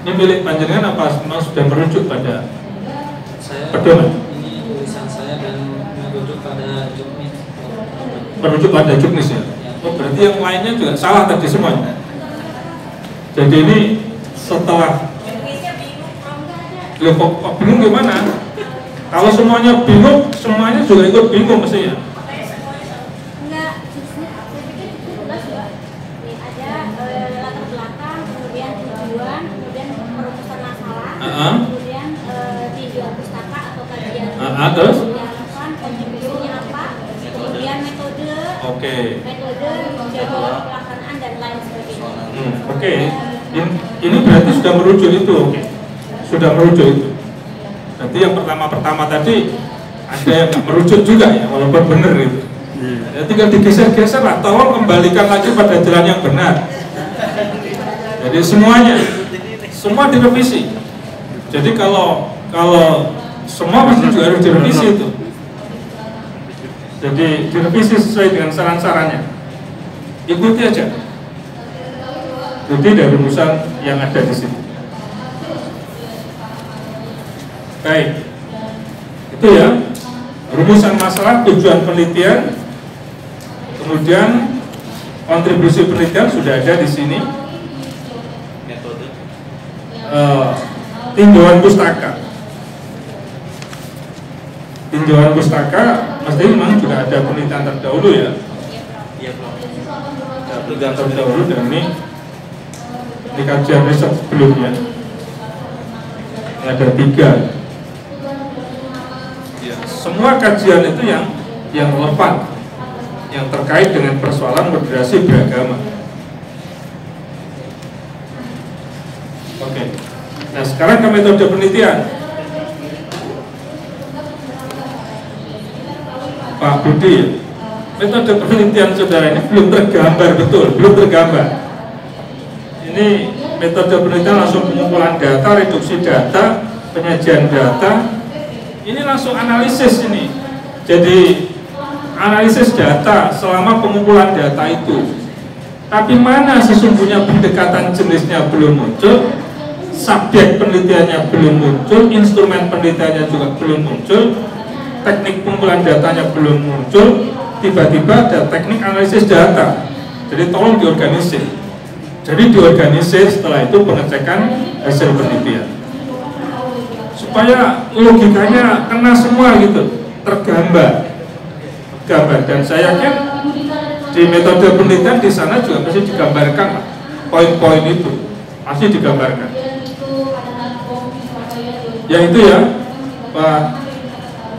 Ini milik panjenengan apa memang sudah merujuk pada pedoman? Ini tulisan saya dan merujuk pada juknis. Merujuk pada juknis ya. Oh, berarti yang lainnya juga salah tadi semuanya. Jadi ini setelah kok bingung gimana? Kalau semuanya bingung, semuanya juga ikut bingung mestinya. Enggak, saya pikir jelas ya. Nih ada latar belakang, kemudian tujuan, kemudian perumusan masalah, kemudian tinjauan pustaka atau kajian, terus diharapkan kontribusinya apa, kemudian metode, metode jadwal pelaksanaan dan lain sebagainya. Ini berarti sudah merujuk itu, sudah merujuk itu. Berarti yang pertama tadi ada yang merujuk juga ya, walaupun benar itu. Ya, tinggal digeser-geser lah, tolong kembalikan lagi pada jalan yang benar. Jadi semua direvisi. Jadi kalau semua pasti juga harus direvisi itu. Jadi direvisi sesuai dengan saran-sarannya. Ikuti aja. Ikuti dari rumusan yang ada di sini. Baik, itu ya rumusan masalah, tujuan penelitian, kemudian kontribusi penelitian sudah ada di sini. Metode, tinjauan pustaka, mesti memang juga ada penelitian terdahulu ya. Penelitian terdahulu dan ini kajian riset sebelumnya. Ada 3. Semua kajian itu yang relevan, yang terkait dengan persoalan moderasi beragama. Oke. Nah, sekarang ke metode penelitian. Pak Budi, metode penelitian saudara ini belum tergambar betul, belum tergambar. Ini metode penelitian langsung pengumpulan data, reduksi data, penyajian data. Ini langsung analisis ini. Jadi analisis data selama pengumpulan data itu. Tapi mana sesungguhnya pendekatan jenisnya belum muncul, subjek penelitiannya belum muncul, instrumen penelitiannya juga belum muncul, teknik pengumpulan datanya belum muncul, tiba-tiba ada teknik analisis data. Jadi tolong diorganisir. Jadi diorganisir, setelah itu pengecekan hasil penelitian. Supaya logikanya kena semua gitu, tergambar. Dan saya yakin di metode penelitian di sana juga pasti digambarkan poin-poin itu, pasti digambarkan. Ya itu ya, Pak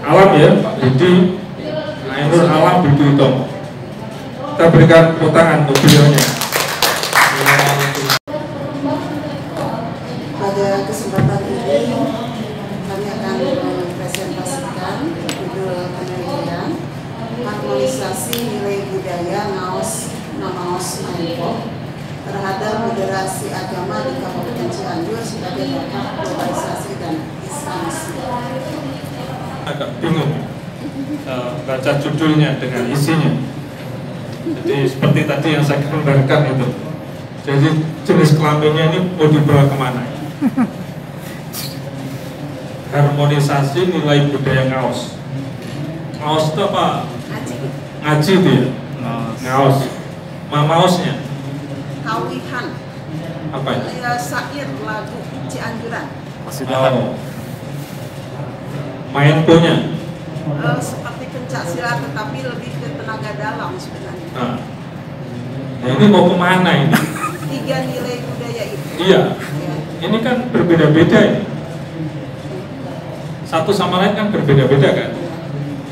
Alam ya, Pak Budi, Ainur Alam Budi Utomo. Kita berikan tepuk tangan untuk beliaunya. Pada kesempatan ini kami akan mempresentasikan judul penelitian harmonisasi nilai budaya Ngaos Maenko terhadap moderasi agama di Kabupaten Cianjur sebagai dampak globalisasi dan Islamisme. Agak bingung baca judulnya dengan isinya. Jadi seperti tadi yang saya gambarkan itu. Jadi jenis kelaminnya ini mau dibawa kemana? Harmonisasi nilai budaya Ngaos. Ngaos itu apa? Ngaji itu ya? Ngaos. Mamaosnya? Tawihan. Apa itu? Syair lagu Cianjuran. Oh. Maenko-nya? Seperti pencak silat tetapi lebih ke tenaga dalam sebenarnya. Nah ini mau kemana ini? 3 nilai budaya itu. Iya. Ini kan berbeda-beda ini. Satu sama lain kan berbeda-beda kan.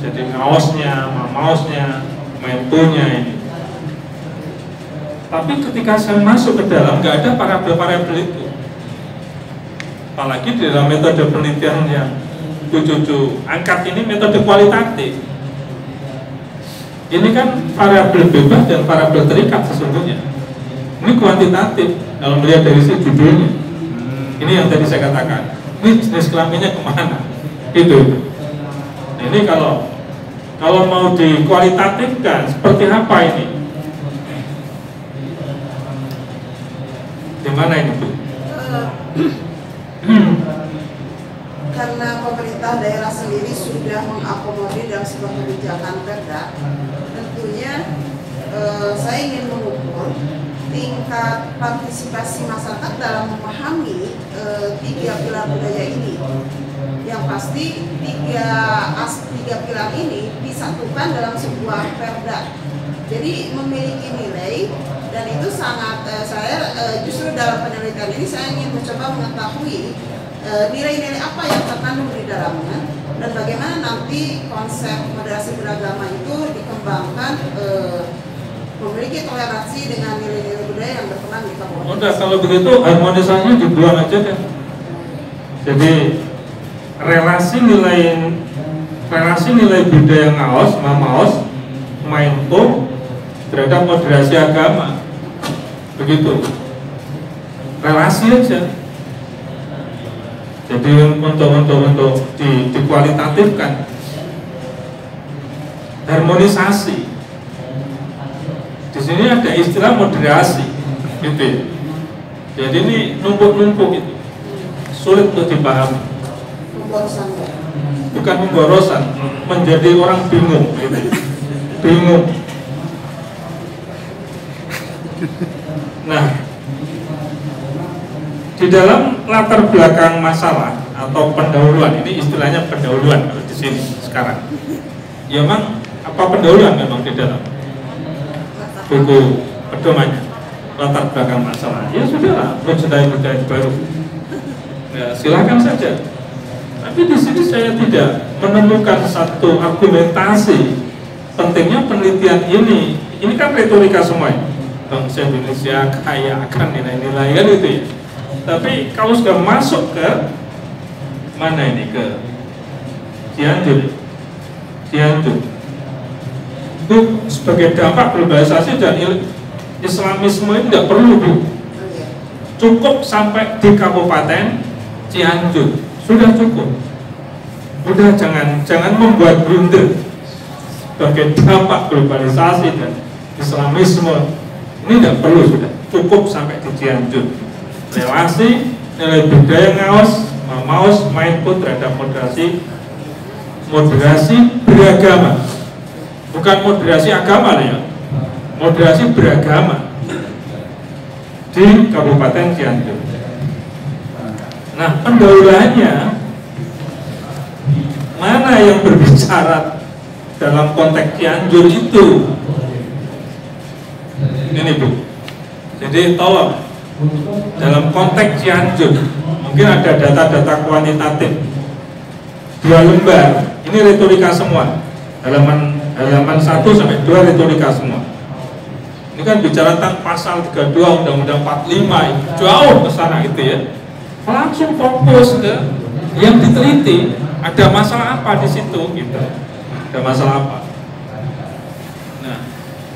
Jadi ngaosnya, mamaosnya, mentonya ini. Tapi ketika saya masuk ke dalam nggak ada parabel-parabel itu. Apalagi di dalam metode penelitian yang cucu angkat ini metode kualitatif. Ini kan variabel bebas dan variabel terikat sesungguhnya. Ini kuantitatif kalau melihat dari si judulnya. Ini yang tadi saya katakan. Ini jenis kelaminnya kemana? Gitu. Nah, ini kalau mau dikualitatifkan seperti apa ini? Di mana ini Bu? Karena pemerintah daerah sendiri sudah mengakomodir dalam sebuah kebijakan Perda, tentunya saya ingin mengukur tingkat partisipasi masyarakat dalam memahami 3 pilar budaya ini. Yang pasti 3 pilar ini disatukan dalam sebuah Perda. Jadi memiliki nilai, dan itu sangat saya justru dalam penelitian ini saya ingin mencoba mengetahui nilai-nilai apa yang terkandung di dalamnya dan bagaimana nanti konsep moderasi beragama itu dikembangkan memiliki toleransi dengan nilai-nilai budaya yang berkembang di Kabupaten. Udah kalau begitu harmonisasinya dibuang aja kan. Jadi relasi nilai budaya Ngaos, Mamaos, Maenko terhadap moderasi agama, begitu. Relasi aja. Jadi untuk dikualitatifkan, harmonisasi. Di sini ada istilah moderasi, gitu. Jadi ini numpuk-numpuk itu, sulit untuk dipahami. Bukan pemborosan, menjadi orang bingung, gitu. Bingung. Nah, di dalam latar belakang masalah atau pendahuluan, ini istilahnya pendahuluan kalau di sini sekarang. Ya memang apa pendahuluan memang di dalam buku pedomannya latar belakang masalah. Ya sudahlah, budaya baru. Ya silakan saja. Tapi di sini saya tidak menemukan satu argumentasi pentingnya penelitian ini. Ini kan retorika semua. Bangsa Indonesia kaya akan nilai-nilai kan itu ya. Tapi kalau sudah masuk ke mana ini, ke Cianjur itu sebagai dampak globalisasi dan Islamisme ini tidak perlu Bu, cukup sampai di Kabupaten Cianjur sudah cukup. Udah jangan membuat blunder sebagai dampak globalisasi dan Islamisme, ini tidak perlu, sudah cukup sampai di Cianjur. Relasi nilai budaya Ngaos, Mamaos, Maenko terhadap moderasi moderasi beragama, bukan moderasi agama ya, moderasi beragama di Kabupaten Cianjur. Nah, pendahuluannya mana yang berbicara dalam konteks Cianjur itu? Ini Bu. Jadi tolong dalam konteks Cianjur, mungkin ada data-data kuantitatif 2 lembar. Ini retorika semua. Halaman 1 sampai 2 retorika semua. Ini kan bicara tentang pasal 32 Undang-Undang 45, jauh ke sana gitu ya. Langsung fokus ke yang diteliti, ada masalah apa di situ gitu. Ada masalah apa? Nah,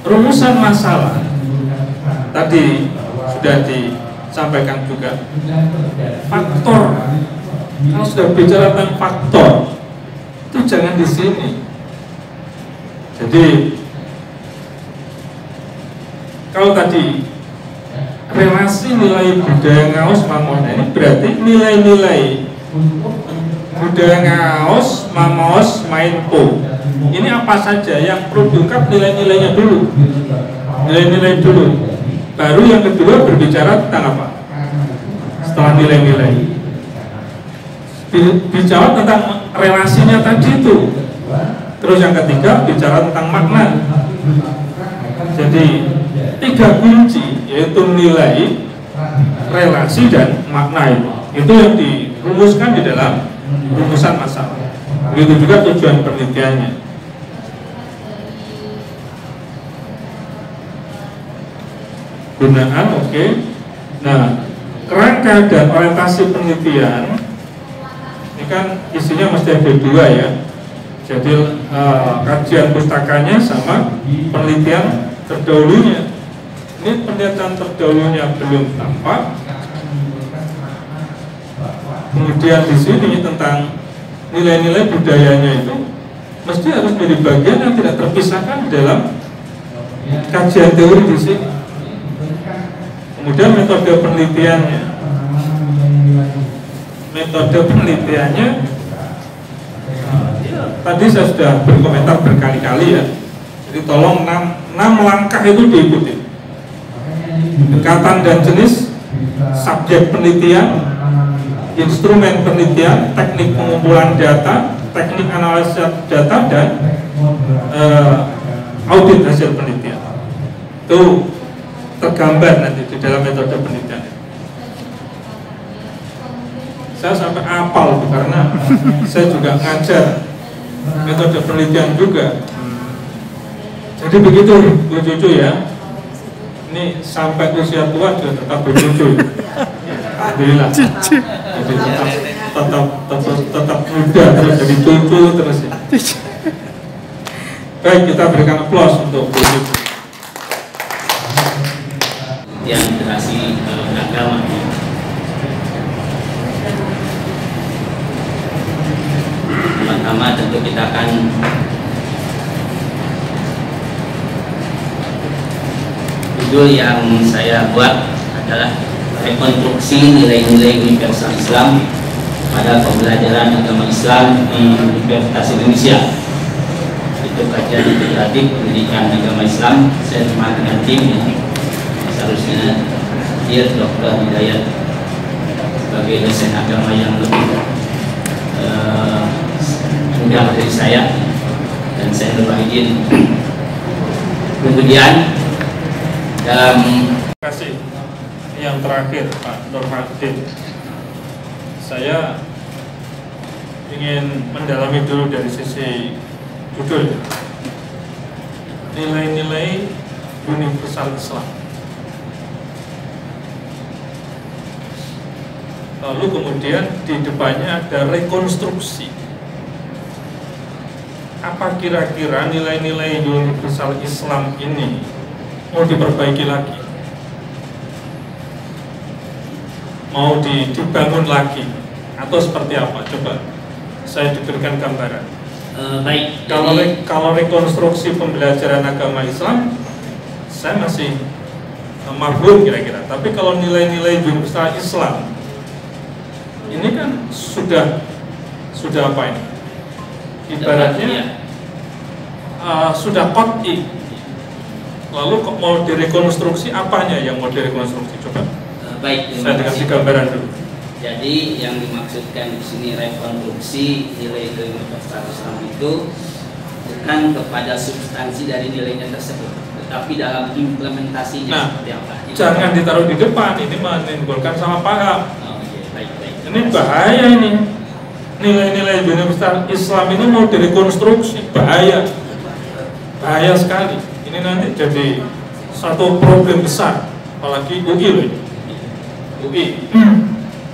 rumusan masalah tadi sudah disampaikan juga. Faktor, kalau sudah bicara tentang faktor, itu jangan di sini. Jadi kalau tadi relasi nilai budaya Ngaos Mamaos, ini berarti nilai-nilai budaya Ngaos Mamaos Mainpo ini apa saja yang perlu diungkap, nilai-nilainya dulu, nilai-nilai dulu, baru yang kedua berbicara tentang apa setelah nilai-nilai, bicara tentang relasinya tadi itu, terus yang ketiga bicara tentang makna. Jadi 3 kunci, yaitu nilai, relasi, dan makna itu yang dirumuskan di dalam rumusan masalah. Begitu juga tujuan penelitiannya. Gunaan, oke. Nah, kerangka dan orientasi penelitian ini kan isinya mesti ada 2 ya. Jadi kajian pustakanya sama penelitian terdahulunya. Ini penelitian terdahulunya belum tampak. Kemudian di sini tentang nilai-nilai budayanya itu mesti harus menjadi bagian yang tidak terpisahkan dalam kajian teori di sini. Kemudian metode penelitiannya, tadi saya sudah berkomentar berkali-kali ya. Jadi tolong 6 langkah itu diikuti. Tingkatan dan jenis, subjek penelitian, instrumen penelitian, teknik pengumpulan data, teknik analisis data, dan audit hasil penelitian. Itu tergambar nanti di dalam metode penelitian. Saya sampai apal karena saya juga ngajar metode penelitian juga. Jadi begitu Bu Cucu ya. Ini sampai usia tua juga tetap bercucu. Alhamdulillah. Jadi tetap muda terus, jadi cucu terus ya. Baik, kita berikan aplaus untuk Bu Cucu. Yang generasi agama. Pertama tentu kita akan judul yang saya buat adalah rekonstruksi nilai-nilai universal Islam pada pembelajaran agama Islam di Universitas Indonesia. Itu kajian integratif pendidikan agama Islam. Saya bersama dengan tim yang seharusnya dia Dr. Hidayat sebagai dosen agama yang lebih mudah dari saya, dan saya Nur Wahidin. Kemudian dalam kasih yang terakhir Pak Nur Wahidin, saya ingin mendalami dulu dari sisi judul, nilai-nilai universal Islam. Lalu kemudian di depannya ada rekonstruksi. Apa kira-kira nilai-nilai universal Islam ini mau diperbaiki lagi, mau dibangun lagi, atau seperti apa? Coba saya diberikan gambaran. Baik. Kalau rekonstruksi pembelajaran agama Islam, saya masih mafhum kira-kira. Tapi kalau nilai-nilai universal Islam, ini kan sudah apa ini? ibaratnya sudah qat'i, lalu kok mau direkonstruksi, apanya yang mau direkonstruksi? Coba baik, saya dikasih gambaran dulu. Jadi yang dimaksudkan di sini rekonstruksi nilai Universitas Islam itu bukan kepada substansi dari nilainya tersebut, tetapi dalam implementasinya seperti apa. Jangan ditaruh di depan, ini menimbulkan salah paham. Baik. Ini bahaya ini. Nilai-nilai Universitas Islam ini mau direkonstruksi, bahaya sekali. Ini nanti jadi satu problem besar, apalagi UI loh ini. UI.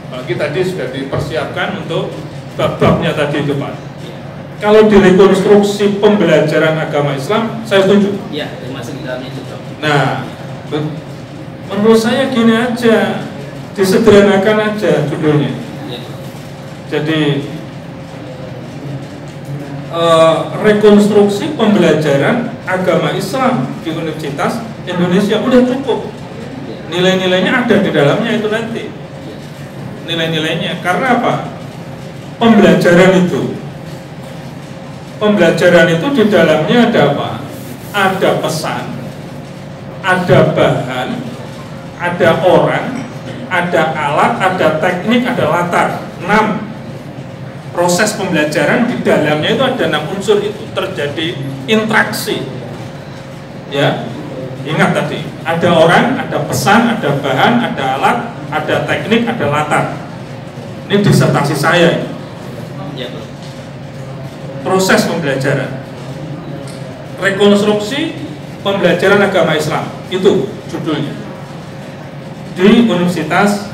Apalagi tadi sudah dipersiapkan untuk bab-babnya tadi itu Pak. Kalau direkonstruksi pembelajaran agama Islam, saya setuju. Ya, termasuk di dalamnya itu. Nah, menurut saya gini aja, disederhanakan aja judulnya. Ya. Jadi rekonstruksi pembelajaran agama Islam di Universitas Indonesia udah cukup. Nilai-nilainya ada di dalamnya itu nanti. Nilai-nilainya, karena apa? Pembelajaran itu di dalamnya ada apa? Ada pesan, ada bahan, ada orang, ada alat, ada teknik, ada latar. 6 proses pembelajaran di dalamnya itu ada 6 unsur itu terjadi interaksi. Ya, ingat tadi ada orang, ada pesan, ada bahan, ada alat, ada teknik, ada latar. Ini disertasi saya. Ya, proses pembelajaran, rekonstruksi pembelajaran agama Islam, itu judulnya di Universitas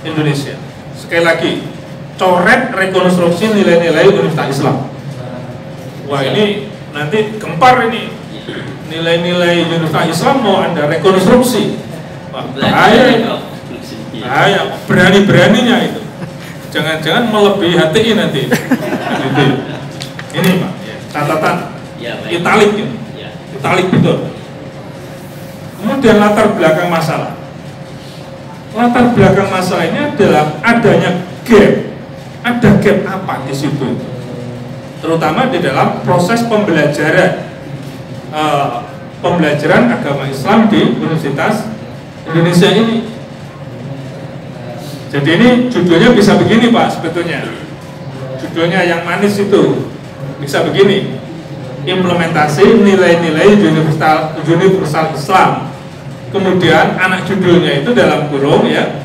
Indonesia. Sekali lagi, coret rekonstruksi nilai-nilai Universitas Islam. Wah, ini nanti gempar ini. Nilai-nilai Universitas Islam mau Anda rekonstruksi. Wah, bahaya, berani-beraninya itu. Jangan-jangan melebihi HTI nanti. Gitu. Ini Pak, catatan italik ini. Italik betul. Kemudian latar belakang masalah. Latar belakang masalah ini adalah adanya gap. Ada gap apa di situ? Terutama di dalam proses pembelajaran agama Islam di Universitas Indonesia ini. Jadi ini judulnya bisa begini Pak sebetulnya. Judulnya yang manis itu bisa begini: implementasi nilai-nilai universal Islam. Kemudian anak judulnya itu dalam kurung ya,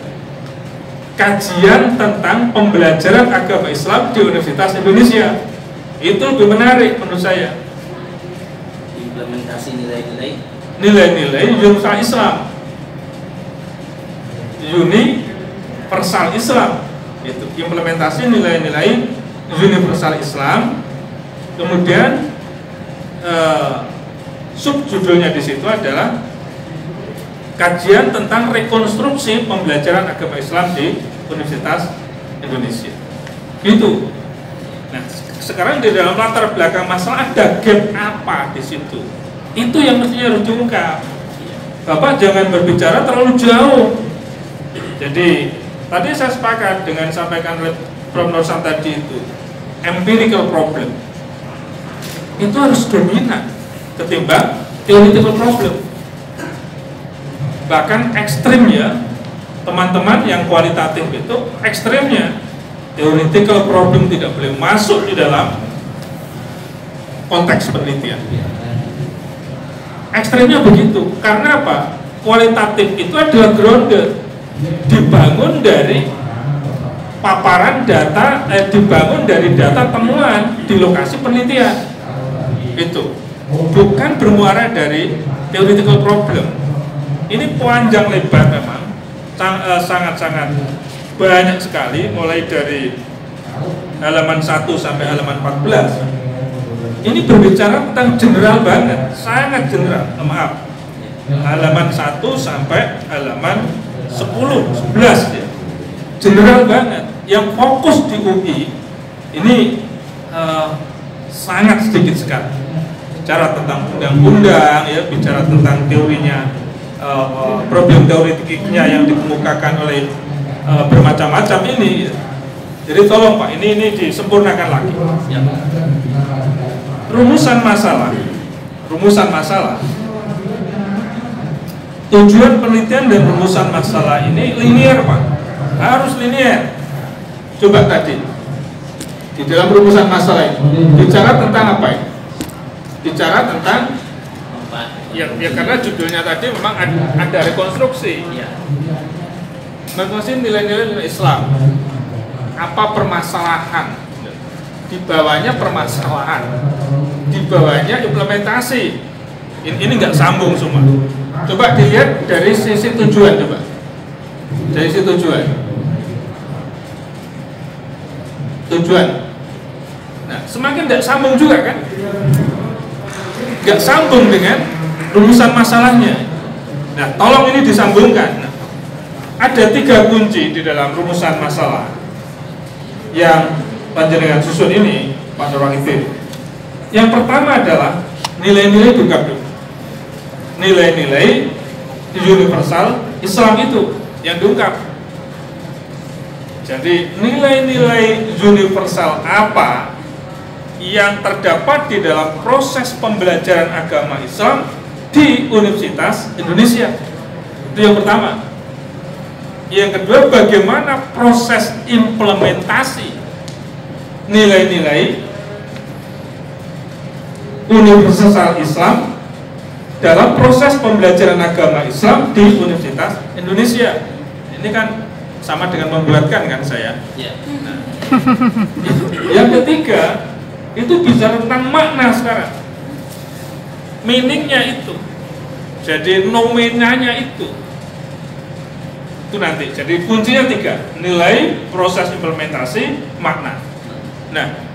kajian tentang pembelajaran agama Islam di Universitas Indonesia. Itu lebih menarik menurut saya. Implementasi nilai-nilai universal Islam, universal Islam, itu implementasi nilai-nilai universal Islam. Kemudian subjudulnya di situ adalah kajian tentang rekonstruksi pembelajaran agama Islam di Universitas Indonesia. Gitu. Nah, sekarang di dalam latar belakang masalah ada gap apa di situ? Itu yang mestinya harus diungkap. Bapak jangan berbicara terlalu jauh. Jadi tadi saya sepakat dengan sampaikan Prof. Nursan tadi itu, empirical problem itu harus dominan ketimbang theoretical problem. Bahkan ekstrimnya teman-teman yang kualitatif itu ekstrimnya theoretical problem tidak boleh masuk di dalam konteks penelitian. Ekstrimnya begitu, karena apa? Kualitatif itu adalah grounded, dibangun dari paparan data, dibangun dari data temuan di lokasi penelitian. Itu bukan bermuara dari theoretical problem. Ini panjang lebar memang, sangat-sangat banyak sekali, mulai dari halaman 1 sampai halaman 14. Ini berbicara tentang general banget, sangat general. Maaf, halaman 1 sampai halaman 10, 11 ya. General banget. Yang fokus di UI ini sangat sedikit sekali. Bicara tentang undang-undang, ya, bicara tentang teorinya, problem teoretiknya yang dikemukakan oleh bermacam-macam ini. Jadi tolong Pak, ini disempurnakan lagi. Rumusan masalah. Tujuan penelitian dan rumusan masalah ini linear Pak, harus linear. Coba tadi di dalam rumusan masalah ini bicara tentang apa ya? Bicara tentang ya karena judulnya tadi memang ada rekonstruksi. Rekonstruksi nilai-nilai Islam. Apa permasalahan? Di bawahnya permasalahan, di bawahnya implementasi. Ini nggak sambung semua. Coba dilihat dari sisi tujuan, coba. Dari sisi tujuan. Nah, semakin nggak sambung juga kan? Nggak sambung dengan rumusan masalahnya. Nah, tolong ini disambungkan. Nah, ada 3 kunci di dalam rumusan masalah yang panjenengan susun ini, Pak Nur Wahidin. Yang pertama adalah nilai-nilai diungkap dulu. Nilai-nilai universal Islam itu yang diungkap. Jadi nilai-nilai universal apa yang terdapat di dalam proses pembelajaran agama Islam di Universitas Indonesia? Itu yang pertama. Yang kedua, bagaimana proses implementasi nilai-nilai universal Islam dalam proses pembelajaran agama Islam di Universitas Indonesia. Ini kan sama dengan membuatkan kan saya. Nah, yang ketiga itu bicara tentang makna sekarang, meaningnya itu, jadi nomenanya itu nanti. Jadi kuncinya 3, nilai, proses implementasi, makna. Nah,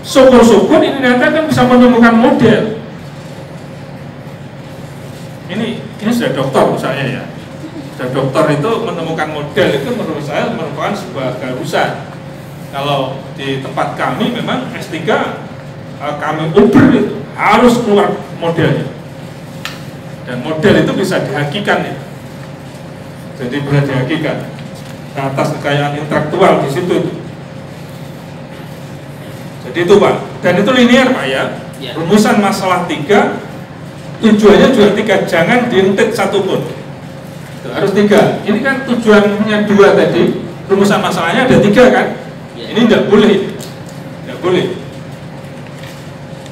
syukur-syukur ini nanti kan bisa menemukan model. Ini sudah dokter saya ya. Sudah dokter itu menemukan model itu menurut saya merupakan sebuah keharusan. Kalau di tempat kami memang S3 kami uber itu harus keluar modelnya. Dan model itu bisa dihakikan ya. Jadi bisa dihakikan ke atas kekayaan intelektual di situ. Jadi itu Pak. Dan itu linear Pak ya. Rumusan masalah 3, tujuannya juga 3, jangan diintit satupun. Itu harus 3. Ini kan tujuannya 2 tadi, rumusan masalahnya ada 3 kan? Ini tidak boleh. Tidak boleh.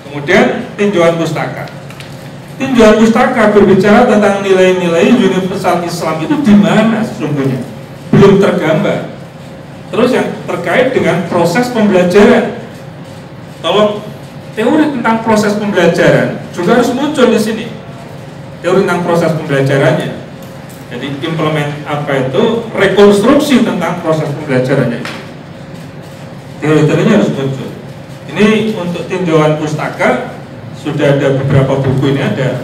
Kemudian tinjauan pustaka. Tinjauan pustaka berbicara tentang nilai-nilai universal Islam itu di mana sesungguhnya? Belum tergambar. Terus yang terkait dengan proses pembelajaran. Tolong teori tentang proses pembelajaran juga harus muncul di sini. Teori tentang proses pembelajarannya. Jadi implement apa itu? Rekonstruksi tentang proses pembelajarannya. Teori-teorinya harus muncul. Ini untuk tinjauan pustaka sudah ada beberapa buku, ini ada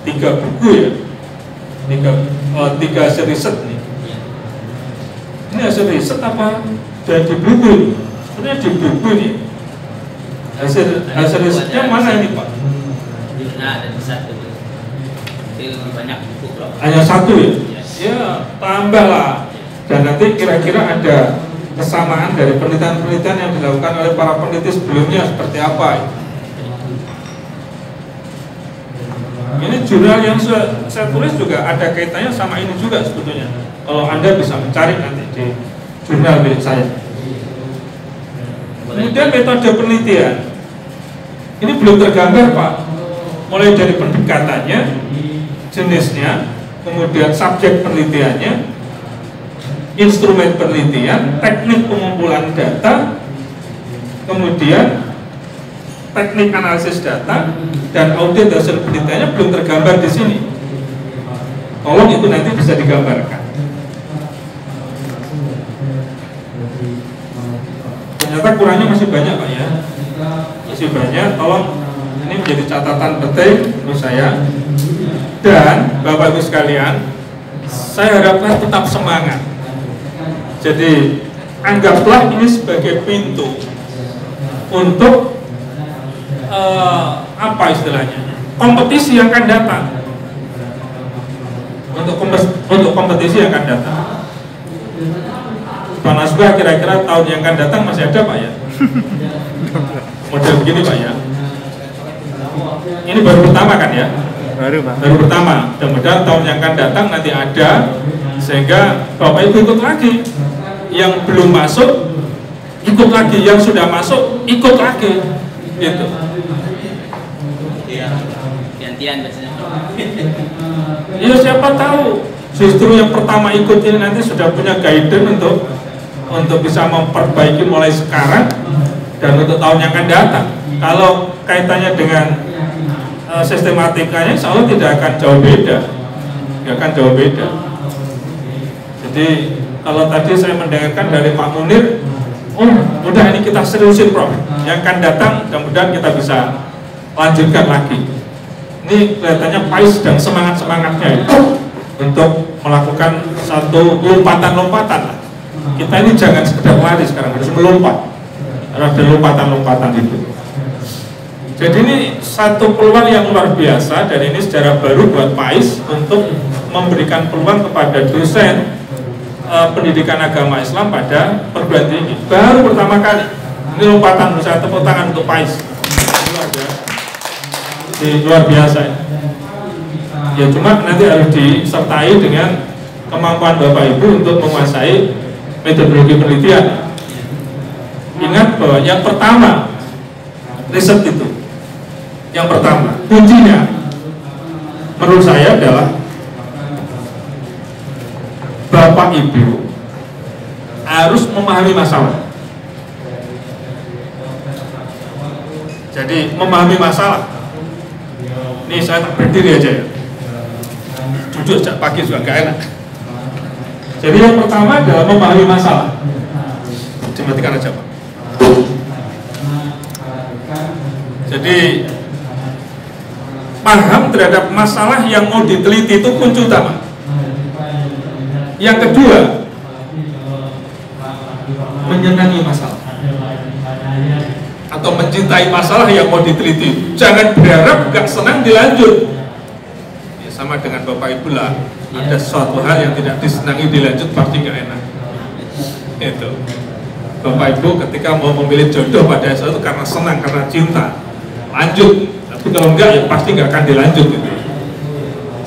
3 buku ya, 3 hasil riset nih. Ini hasil riset apa? Sudah di buku ini. Sebenarnya di buku ini. Hasil risetnya mana ini Pak? Nah, ada 1. Lebih banyak buku bro. Hanya 1 ya? Ya, tambahlah. Dan nanti kira-kira ada kesamaan dari penelitian-penelitian yang dilakukan oleh para peneliti sebelumnya seperti apa? Ini jurnal yang saya tulis juga ada kaitannya sama ini juga sebetulnya. Kalau Anda bisa mencari nanti di jurnal milik saya. Kemudian metode penelitian. Ini belum tergambar Pak. Mulai dari pendekatannya, jenisnya, kemudian subjek penelitiannya, instrumen penelitian, teknik pengumpulan data, kemudian teknik analisis data dan audit hasil penelitiannya belum tergambar di sini. Tolong itu nanti bisa digambarkan. Ternyata kurangnya masih banyak Pak ya. Masih banyak. Tolong ini menjadi catatan penting menurut saya. Dan Bapak Ibu sekalian, saya harapkan tetap semangat. Jadi anggaplah ini sebagai pintu untuk apa istilahnya, kompetisi yang akan datang, untuk kompetisi yang akan datang. Pak Nasbah, kira-kira tahun yang akan datang masih ada Pak ya? Model begini Pak ya? Ini baru pertama kan ya? Baru pertama. Mudah-mudahan tahun yang akan datang nanti ada, sehingga Bapak Ibu ikut lagi. Yang belum masuk ikut lagi, yang sudah masuk ikut lagi, gitu. Gantian biasanya. Ya siapa tahu justru yang pertama ikut ini nanti sudah punya guidance untuk bisa memperbaiki mulai sekarang dan untuk tahun yang akan datang. Kalau kaitannya dengan sistematikanya, insya Allah tidak akan jauh beda, tidak akan jauh beda. Jadi kalau tadi saya mendengarkan dari Pak Munir, oh udah ini kita seriusin Prof, yang akan datang mudah-mudahan kita bisa lanjutkan lagi. Ini kelihatannya PAIS dan semangat-semangatnya untuk melakukan satu lompatan-lompatan lah. Kita ini jangan sekedar lari sekarang, harus melompat. Ada lompatan-lompatan itu. Jadi ini satu peluang yang luar biasa, dan ini sejarah baru buat PAIS untuk memberikan peluang kepada dosen pendidikan agama Islam pada perguruan tinggi. Baru pertama kali. Ini lompatan, saya tepuk tangan untuk PAIS. Luar biasa. Ya cuma nanti harus disertai dengan kemampuan Bapak Ibu untuk menguasai metodologi penelitian. Ingat bahwa yang pertama riset itu, yang pertama kuncinya menurut saya adalah Bapak Ibu harus memahami masalah. Jadi memahami masalah. Ini saya tak berdiri aja ya. Jujur sejak pagi juga gak enak. Jadi yang pertama adalah memahami masalah. Dimatikan aja Pak. Jadi paham terhadap masalah yang mau diteliti itu kunci utama. Yang kedua, menyenangi masalah atau mencintai masalah yang mau diteliti. Jangan berharap gak senang dilanjut. Ya, sama dengan Bapak Ibu lah, ada suatu hal yang tidak disenangi dilanjut pasti gak enak. Itu Bapak Ibu ketika mau memilih jodoh pada sesuatu karena senang, karena cinta, lanjut. Tapi kalau enggak ya pasti gak akan dilanjut gitu.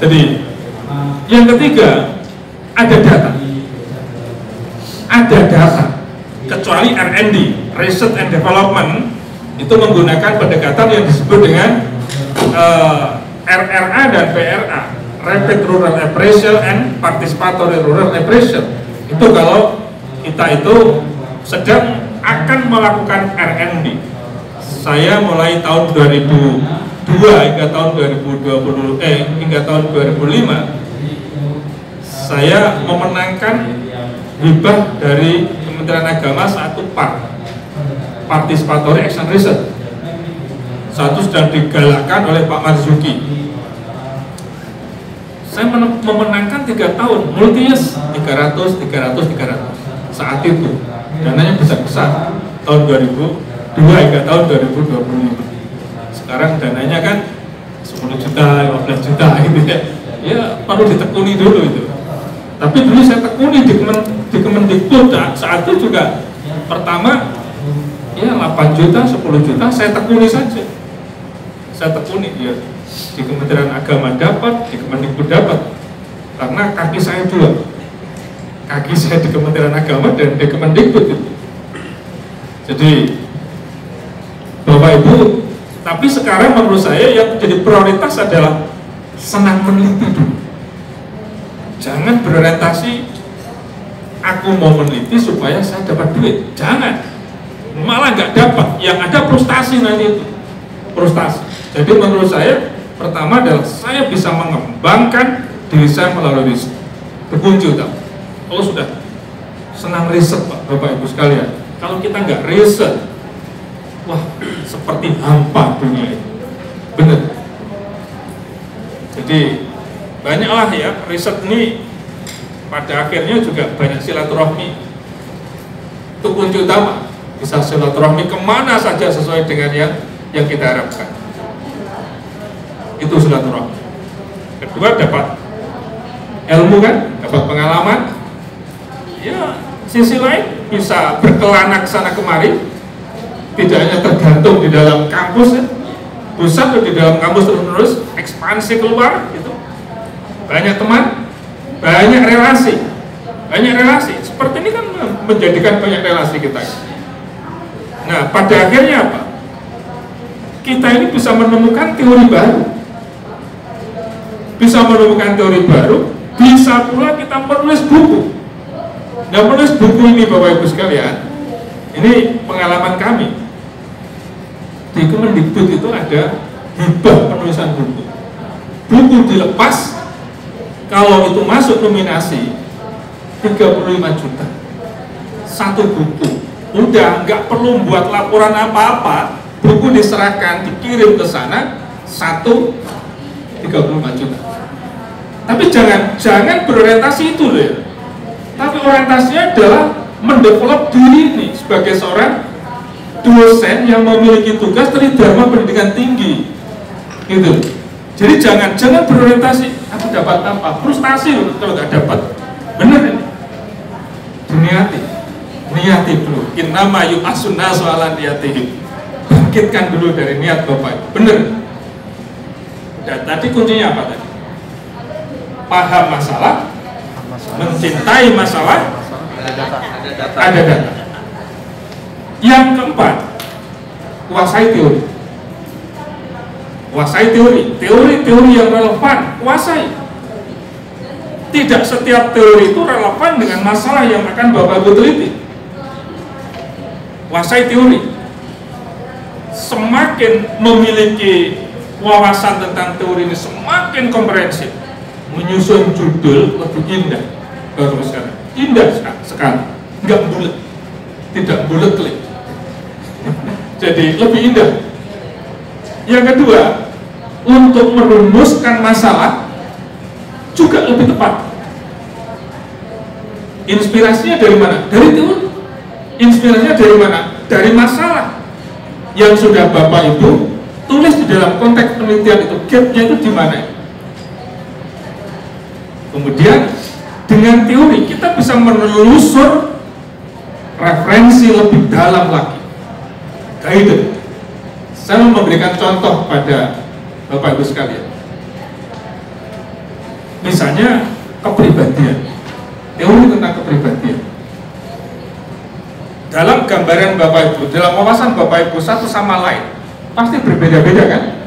Jadi yang ketiga, ada data. Ada data. Kecuali R&D, Research and Development, itu menggunakan pendekatan yang disebut dengan RRA dan PRA, Rapid Rural Appraisal and Participatory Rural Appraisal. Itu kalau kita itu sedang akan melakukan R&D. Saya mulai tahun 2002 hingga tahun 2020 hingga tahun 2005 saya memenangkan hibah dari Kementerian Agama satu Participatory Action Research. Satu sedang digalakkan oleh Pak Marzuki. Saya memenangkan 3 tahun, multi-use 300 saat itu. Dananya besar-besar tahun 2002 hingga tahun 2025. Sekarang dananya kan 10 juta, 15 juta gitu ya. Ya perlu ditekuni dulu itu. Tapi dulu saya tekuni di Kemendikbud saat itu juga pertama ya 8 juta, 10 juta saya tekuni saja. Saya tekuni ya, di Kementerian Agama dapat, di Kemendikbud dapat. Karena kaki saya dua. Kaki saya di Kementerian Agama dan di Kemendikbud itu. Jadi Bapak Ibu, tapi sekarang menurut saya yang menjadi prioritas adalah senang meneliti dulu. Jangan berorientasi aku mau meneliti supaya saya dapat duit. Jangan, malah nggak dapat. Yang ada frustasi nanti itu, frustasi. Jadi menurut saya pertama adalah saya bisa mengembangkan diri saya melalui riset. Kunci utama. Kalau sudah senang riset Pak, Bapak Ibu sekalian, kalau kita nggak riset, wah seperti hampa dunia ini. Bener. Jadi banyaklah ya riset ini pada akhirnya juga banyak silaturahmi. Itu kunci utama, bisa silaturahmi kemana saja sesuai dengan yang kita harapkan. Itu silaturahmi. Kedua dapat ilmu kan, dapat pengalaman. Ya Sisi lain bisa berkelana ke sana kemari, tidak hanya tergantung di dalam kampus ya, pusat atau di dalam kampus terus ekspansi keluar gitu. Banyak teman, banyak relasi. Seperti ini kan menjadikan banyak relasi kita. Nah, pada akhirnya apa? Kita ini bisa menemukan teori baru. Bisa pula kita menulis buku. Nah, menulis buku ini Bapak Ibu sekalian, ini pengalaman kami. Di Kemendikbud itu ada hibah penulisan buku. Buku dilepas, kalau itu masuk nominasi 35 juta. Satu buku. Udah nggak perlu buat laporan apa-apa, buku diserahkan, dikirim ke sana, 35 juta. Tapi jangan berorientasi itu loh ya. Tapi orientasinya adalah mendevelop diri ini sebagai seorang dosen yang memiliki tugas tridharma pendidikan tinggi, gitu. Jadi jangan berorientasi aku dapat apa, frustasi loh kalau nggak dapat. Bener ini. Niati dulu. Innama yu'asun nasu ala niyatihim. Bangkitkan dulu dari niat Bapak. Bener. Dan tadi kuncinya apa tadi? Paham masalah, mencintai masalah, ada data. Yang keempat, kuasai teori. Teori yang relevan, kuasai. Tidak setiap teori itu relevan dengan masalah yang akan Bapak Ibu teliti. Kuasai teori. Semakin memiliki wawasan tentang teori ini, semakin komprehensif. Menyusun judul lebih indah. Baru sekarang indah sekali, nggak bulat, tidak bulat klik. Jadi lebih indah. Yang kedua, untuk merumuskan masalah juga lebih tepat. Inspirasinya dari mana? Dari teori. Inspirasinya dari mana? Dari masalah yang sudah Bapak Ibu tulis di dalam konteks penelitian itu. Gapnya itu di mana? Kemudian dengan teori kita bisa menelusur referensi lebih dalam lagi. Guided. Saya memberikan contoh pada Bapak Ibu sekalian. Misalnya kepribadian, teori tentang kepribadian. Dalam gambaran Bapak Ibu, dalam wawasan Bapak Ibu satu sama lain pasti berbeda-beda kan?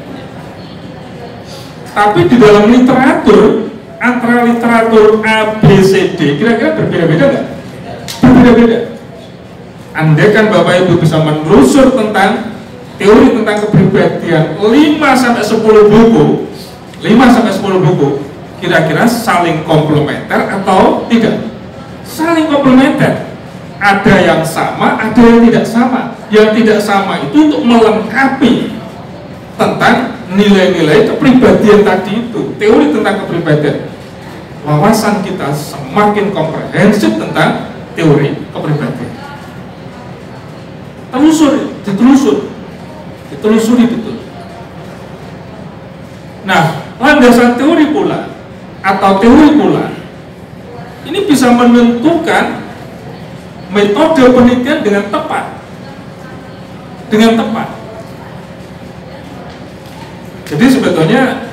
Tapi di dalam literatur, antara literatur A, B, C, D kira-kira berbeda-beda nggak? Berbeda-beda. Andai kan Bapak Ibu bisa menelusur tentang teori tentang kepribadian 5-10 buku, kira-kira saling komplementer atau tidak? Saling komplementer. Ada yang sama, ada yang tidak sama. Yang tidak sama itu untuk melengkapi tentang nilai-nilai kepribadian tadi itu. Teori tentang kepribadian. Wawasan kita semakin komprehensif tentang teori kepribadian. Ditelusuri betul. Nah, landasan teori pula atau teori pula ini bisa menentukan metode penelitian dengan tepat. Jadi sebetulnya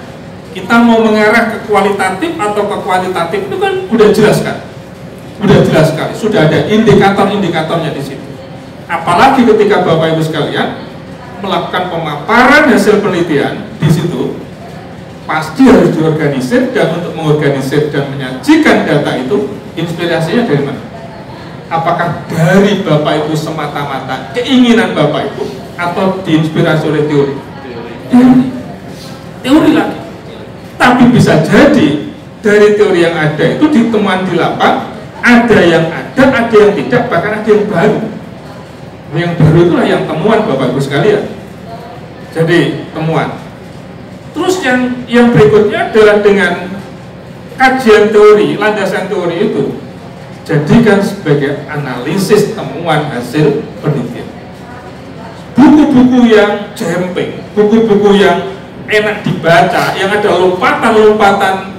kita mau mengarah ke kualitatif atau ke kualitatif itu kan udah jelas kan? Udah jelas sekali. Sudah ada indikator-indikatornya di situ. Apalagi ketika Bapak Ibu sekalian melakukan pemaparan hasil penelitian di situ, pasti harus diorganisir, dan untuk mengorganisir dan menyajikan data itu inspirasinya dari mana? Apakah dari Bapak Ibu semata-mata keinginan Bapak Ibu atau diinspirasi oleh teori? Teori lagi. Tapi bisa jadi dari teori yang ada itu ditemuan di lapang, ada yang tidak, bahkan ada yang baru. Yang baru itulah yang temuan Bapak Ibu sekalian. Jadi temuan. Terus yang berikutnya adalah dengan kajian teori, landasan teori itu jadikan sebagai analisis temuan hasil penelitian. Buku-buku yang jemping, buku-buku yang enak dibaca, yang ada lompatan-lompatan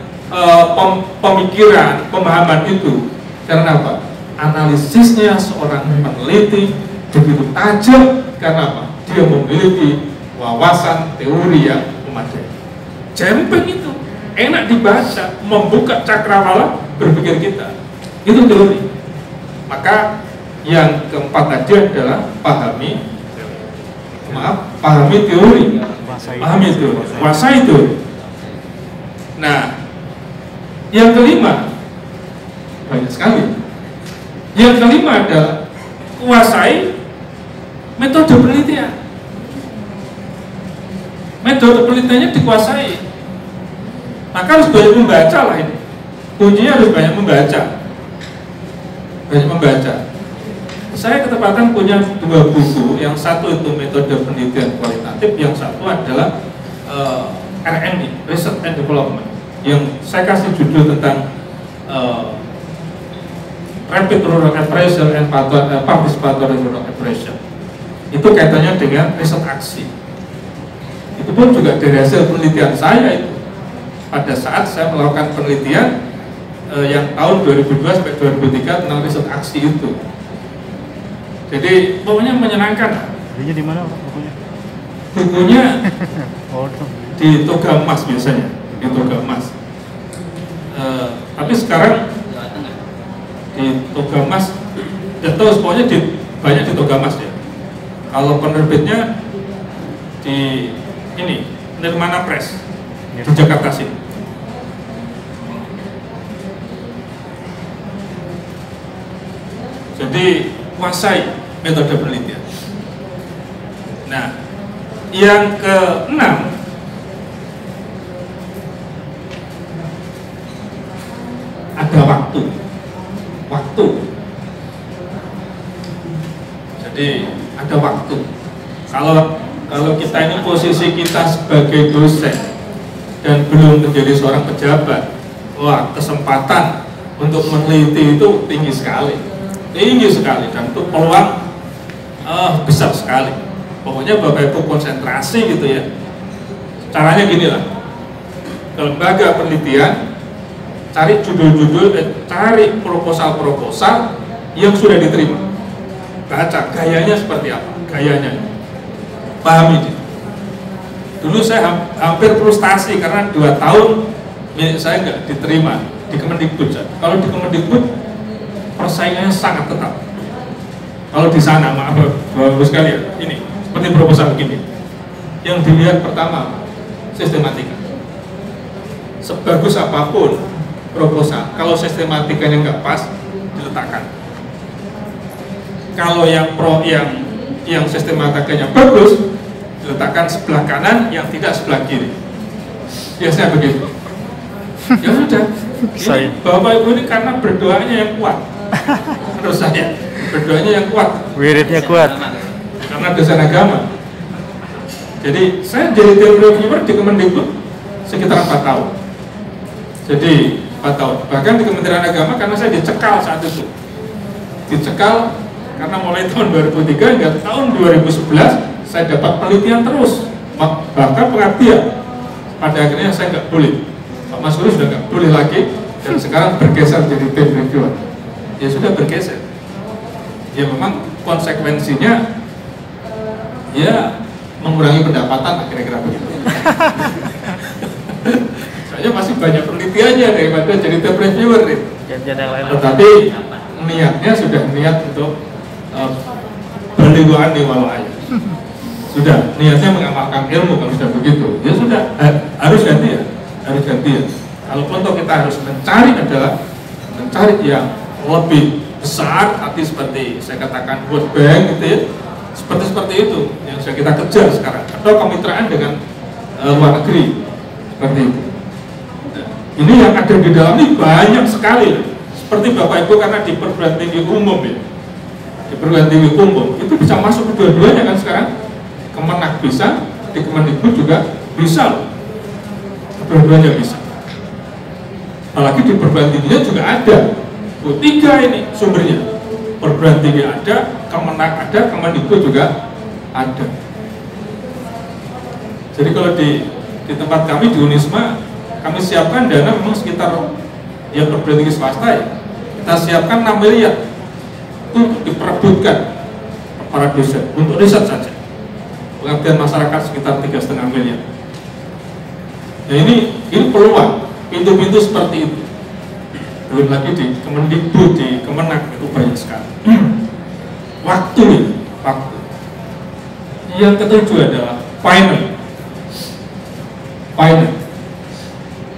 pemikiran, pemahaman itu. Karena apa? analisisnya seorang peneliti begitu tajam. Karena apa? Dia memiliki wawasan teori yang memadai. Jempeng itu, enak dibaca, membuka cakrawala berpikir kita. Itu teori. Maka yang keempat tadi adalah pahami teori. Pahami teori, kuasai teori. Nah, yang kelima banyak sekali. Yang kelima adalah kuasai metode penelitian. Metode penelitiannya dikuasai. Maka harus banyak membaca lah ini. Kuncinya harus banyak membaca. Banyak membaca. Saya ketepatan punya 2 buku. Yang satu itu metode penelitian kualitatif, yang satu adalah RND, Research and Development. Yang saya kasih judul tentang Rapid Rural Appraisal and Participatory Rural Appraisal. Itu kaitannya dengan riset aksi. Itu pun juga dari hasil penelitian saya itu. Pada saat saya melakukan penelitian yang tahun 2002 sampai 2003 tentang riset aksi itu. Jadi pokoknya menyenangkan. Bukunya di mana bukunya? Bukunya di Toga Emas biasanya, di Toga Emas. Tapi sekarang di Toga Emas, tahu pokoknya banyak di Toga Emas ya. Kalau penerbitnya di ini Nirmana Press di Jakarta sini. Jadi kuasai metode penelitian. Nah, yang keenam ada waktu. Jadi ada waktu. Kalau kita ini posisi kita sebagai dosen dan belum menjadi seorang pejabat, wah, kesempatan untuk meneliti itu tinggi sekali dan itu peluang besar sekali. Pokoknya Bapak Ibu konsentrasi gitu ya. Caranya gini lah, ke lembaga penelitian cari judul-judul, cari proposal-proposal yang sudah diterima, baca gayanya seperti apa, gayanya pahami dia. Dulu saya hampir frustasi karena 2 tahun milik saya nggak diterima di Kemendikbud. Kalau di Kemendikbud persaingannya sangat ketat. Kalau di sana, maaf Bapak-Ibu sekalian, ini seperti proposal begini. Yang dilihat pertama sistematika. Sebagus apapun proposal, kalau sistematikanya nggak pas, diletakkan. Kalau yang sistematikanya bagus, diletakkan sebelah kanan, yang tidak sebelah kiri. Biasanya begitu. Ya sudah. Ini Bapak Ibu ini karena berdoanya yang kuat. Terus saya berdoanya yang kuat. Wiridnya kuat. Karena dosen agama. Jadi saya jadi teori reviewer di Kemendikbud sekitar 4 tahun. Jadi 4 tahun. Bahkan di Kementerian Agama karena saya dicekal saat itu. Dicekal karena mulai tahun 2003 hingga tahun 2011 saya dapat penelitian terus. Bahkan pengabdian. Pada akhirnya saya nggak boleh. Pak Mas Guru sudah nggak boleh lagi dan sekarang bergeser jadi tim reviewer. Ya sudah bergeser. Ya memang konsekuensinya ya mengurangi pendapatan kira-kira begitu. Saya masih banyak penelitiannya daripada jadi tim reviewer nih. Tetapi niatnya sudah niat untuk berlingkuhan di walau ayat. Sudah niatnya mengamalkan ilmu kalau sudah begitu. Ya sudah harus ganti ya. Kalau contoh kita harus mencari yang lebih besar, arti seperti saya katakan World Bank gitu ya, seperti itu yang sudah kita kejar sekarang, atau kemitraan dengan luar negeri seperti itu. Nah, ini yang ada di dalam ini banyak sekali, seperti Bapak Ibu karena di perguruan tinggi umum ya, di perguruan tinggi umum itu bisa masuk kedua-duanya kan sekarang, Kemenak bisa, di Kemendikbud juga bisa. Dua-duanya bisa. Apalagi di perguruan tingginya juga ada. 3 ini sumbernya. Perguruan tinggi ada, Kemenak ada, Kemendikbud juga ada. Jadi kalau di tempat kami di Unisma, kami siapkan dana memang sekitar ya perguruan tinggi swasta ya. Kita siapkan 6 miliar itu diperebutkan para dosen untuk riset saja. Pengabdian masyarakat sekitar 3,5 miliar. Nah ini peluang, pintu-pintu seperti itu. Belum lagi di Kemendikbud, di Kemenak itu banyak sekali. Waktu. Yang ketujuh adalah finance.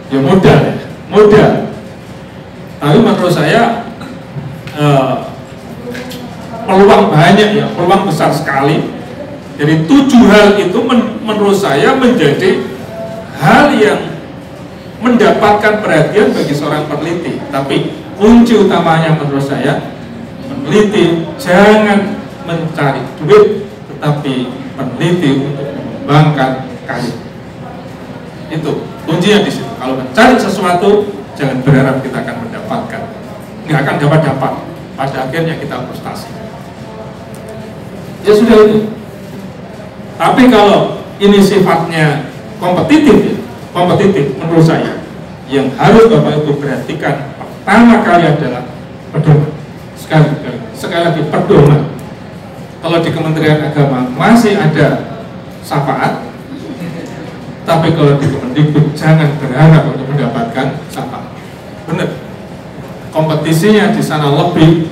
Ya modal. Tapi menurut saya peluang banyak ya, peluang besar sekali. Jadi 7 hal itu menurut saya menjadi hal yang mendapatkan perhatian bagi seorang peneliti. Tapi kunci utamanya menurut saya, peneliti jangan mencari duit, tetapi peneliti untuk mengembangkan karir. Itu kuncinya di situ. Kalau mencari sesuatu, jangan berharap kita akan mendapatkan. Nggak akan dapat. Pada akhirnya kita frustasi. Ya sudah itu. Tapi kalau ini sifatnya kompetitif menurut saya, yang harus Bapak Ibu perhatikan pertama kali adalah pedoman. Sekali lagi pedoman. Kalau di Kementerian Agama masih ada syafaat, tapi kalau di Kemendikbud jangan berharap untuk mendapatkan syafaat. Benar. Kompetisinya di sana lebih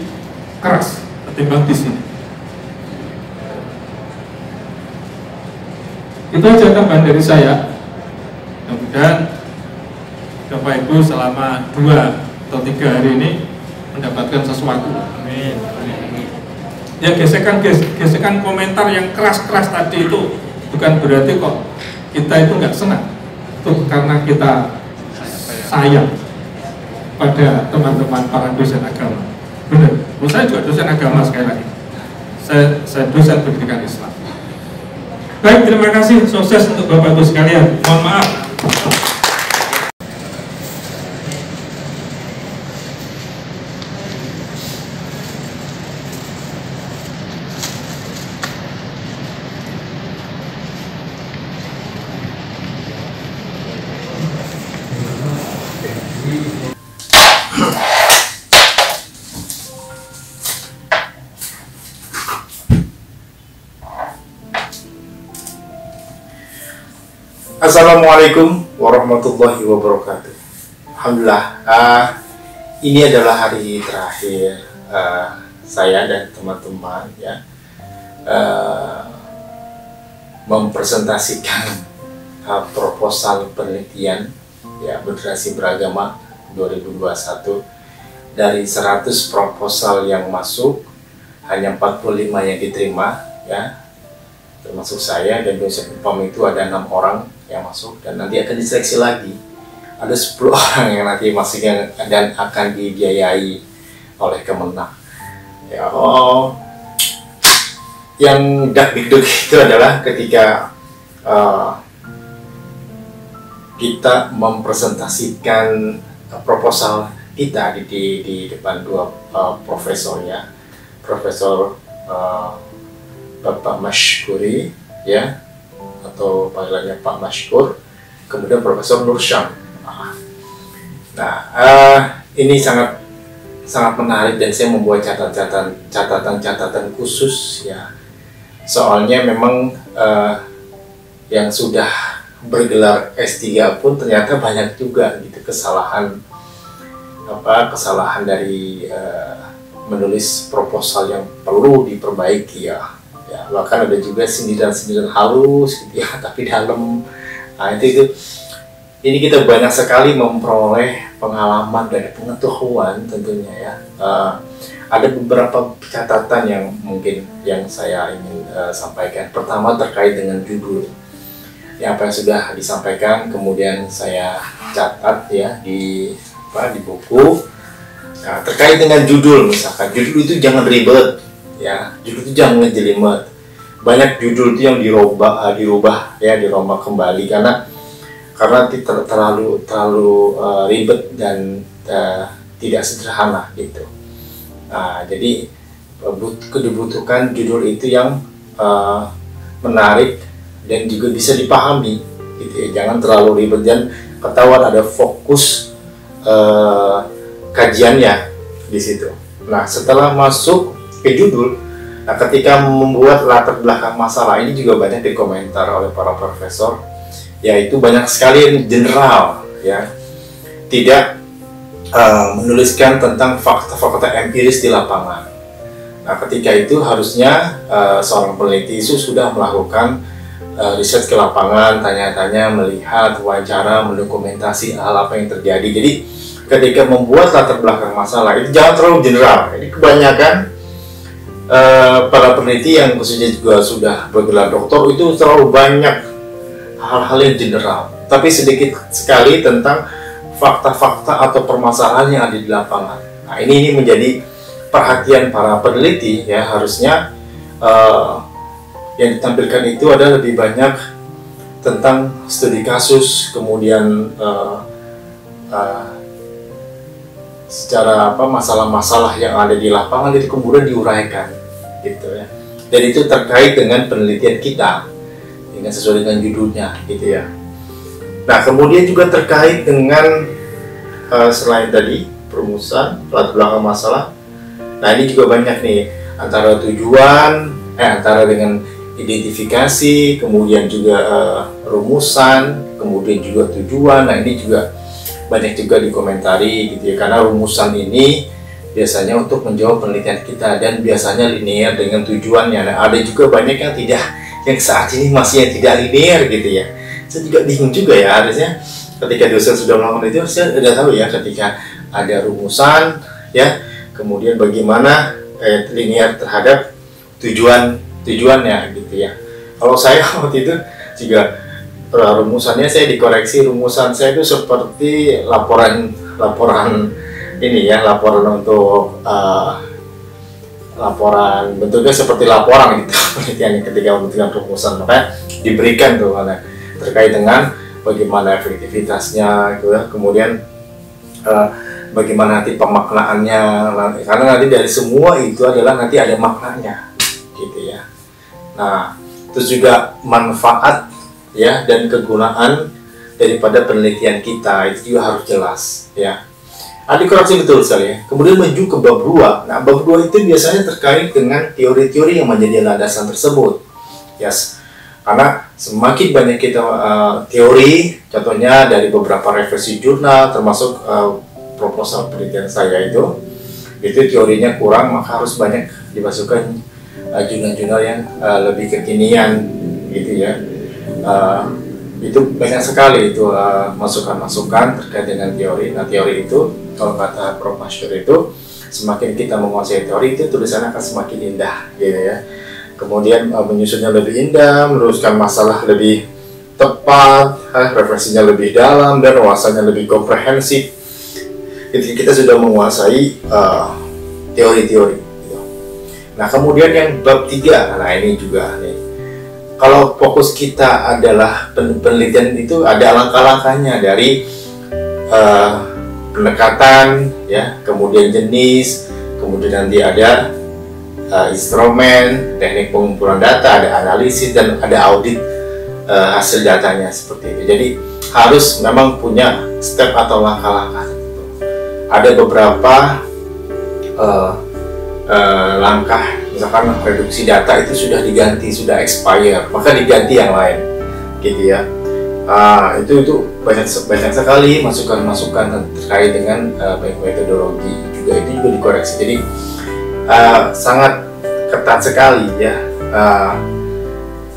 keras ketimbang di sini. Itu aja tambahan dari saya. Mudah-mudahan Bapak Ibu selama 2 atau 3 hari ini mendapatkan sesuatu. Amin. Ya gesekan komentar yang keras-keras tadi itu bukan berarti kok kita itu nggak senang. Itu karena kita sayang pada teman-teman para dosen agama. Benar. Saya juga dosen agama sekali lagi. Saya dosen pendidikan Islam. Baik, terima kasih, sukses untuk Bapak Ibu sekalian. Mohon maaf. Assalamualaikum warahmatullahi wabarakatuh. Alhamdulillah, ini adalah hari terakhir saya dan teman-teman ya mempresentasikan proposal penelitian ya Moderasi Beragama 2021. Dari 100 proposal yang masuk, hanya 45 yang diterima ya, termasuk saya dan dosen UPAM itu ada 6 orang yang masuk, dan nanti akan diseleksi lagi. Ada 10 orang yang nanti masuk dan akan dibiayai oleh Kemenak. Ya, yang dak-dikduk itu adalah ketika kita mempresentasikan proposal kita di depan 2 profesor ya, Profesor Bapak Mashkuri ya, atau panggilannya Pak Mashkur, kemudian Profesor Nur Syam. Nah, ini sangat menarik dan saya membuat catatan khusus ya. Soalnya memang yang sudah bergelar S3 pun ternyata banyak juga gitu kesalahan dari menulis proposal yang perlu diperbaiki ya. Ya, bahkan ada juga sindiran-sindiran halus gitu ya, tapi dalam. Nah, ini kita banyak sekali memperoleh pengalaman dari pengetahuan tentunya ya. Ada beberapa catatan yang mungkin yang saya ingin sampaikan. Pertama terkait dengan judul. Ya, apa yang sudah disampaikan kemudian saya catat ya di buku. Nah, terkait dengan judul, misalkan judul itu jangan ribet ya, judul itu jangan ngejelimet. Banyak judul itu yang dirubah kembali karena terlalu ribet dan tidak sederhana gitu. Nah, jadi dibutuhkan judul itu yang menarik dan juga bisa dipahami gitu ya. Jangan terlalu ribet dan ketahuan ada fokus kajiannya di situ. Nah, setelah masuk ke judul. Nah, ketika membuat latar belakang masalah ini juga banyak dikomentar oleh para profesor, yaitu banyak sekali yang general, ya, tidak menuliskan tentang fakta-fakta empiris di lapangan. Nah, ketika itu harusnya seorang peneliti itu sudah melakukan riset ke lapangan, tanya-tanya, melihat, wawancara, mendokumentasi hal apa yang terjadi. Jadi ketika membuat latar belakang masalah itu jangan terlalu general. Ini kebanyakan para peneliti yang khususnya juga sudah bergelar doktor itu terlalu banyak hal-hal yang general, tapi sedikit sekali tentang fakta-fakta atau permasalahan yang ada di lapangan. Nah, ini menjadi perhatian para peneliti, ya. Harusnya yang ditampilkan itu adalah lebih banyak tentang studi kasus, kemudian secara masalah-masalah yang ada di lapangan itu kemudian diuraikan, gitu ya. Dan itu terkait dengan penelitian kita, dengan sesuai dengan judulnya, gitu ya. Nah, kemudian juga terkait dengan selain tadi perumusan, latar belakang masalah. Nah, ini juga banyak nih antara tujuan, antara dengan identifikasi, kemudian juga rumusan, kemudian juga tujuan. Nah, ini juga banyak juga dikomentari, gitu ya, karena rumusan ini biasanya untuk menjawab penelitian kita dan biasanya linear dengan tujuannya. Nah, ada juga banyak yang tidak, yang saat ini masih yang tidak linear, gitu ya. Saya juga bingung juga ya, harusnya ketika dosen sudah melakukan itu saya sudah tahu ya, ketika ada rumusan, ya, kemudian bagaimana linear terhadap tujuannya, gitu ya. Kalau saya waktu itu juga rumusannya saya dikoreksi, rumusan saya itu seperti laporan ini ya, laporan untuk laporan bentuknya seperti laporan gitu penelitian ketika membuat rumusan, makanya diberikan tuh terkait dengan bagaimana efektivitasnya, gitu ya. Kemudian bagaimana nanti pemaknaannya, karena nanti dari semua itu adalah nanti ada maknanya, gitu ya. Nah, terus juga manfaat, ya, dan kegunaan daripada penelitian kita itu juga harus jelas, ya. Dikoreksi betul sekali ya. Kemudian menuju ke bab 2. Nah, bab 2 itu biasanya terkait dengan teori-teori yang menjadi landasan tersebut, yes. Karena semakin banyak kita teori, contohnya dari beberapa referensi jurnal, termasuk proposal penelitian saya itu teorinya kurang, maka harus banyak dimasukkan jurnal-jurnal yang lebih kekinian, gitu ya. Itu banyak sekali itu masukan-masukan terkait dengan teori. Nah, teori itu kalau kata Prof. Masyur itu semakin kita menguasai teori itu tulisannya akan semakin indah, gitu ya. Kemudian menyusunnya lebih indah, meluruskan masalah lebih tepat, referensinya lebih dalam, dan wawasannya lebih komprehensif. Jadi kita sudah menguasai teori-teori. Gitu. Nah, kemudian yang bab 3, nah ini juga nih. Kalau fokus kita adalah penelitian itu ada langkah-langkahnya dari pendekatan, ya, kemudian jenis, kemudian nanti ada instrumen, teknik pengumpulan data, ada analisis, dan ada audit hasil datanya seperti itu. Jadi harus memang punya step atau langkah-langkah tertentu. Ada beberapa langkah, misalkan reduksi data itu sudah diganti, sudah expire, maka diganti yang lain, gitu ya. Itu banyak sekali masukan-masukan terkait dengan metodologi juga, itu juga dikoreksi. Jadi sangat ketat sekali ya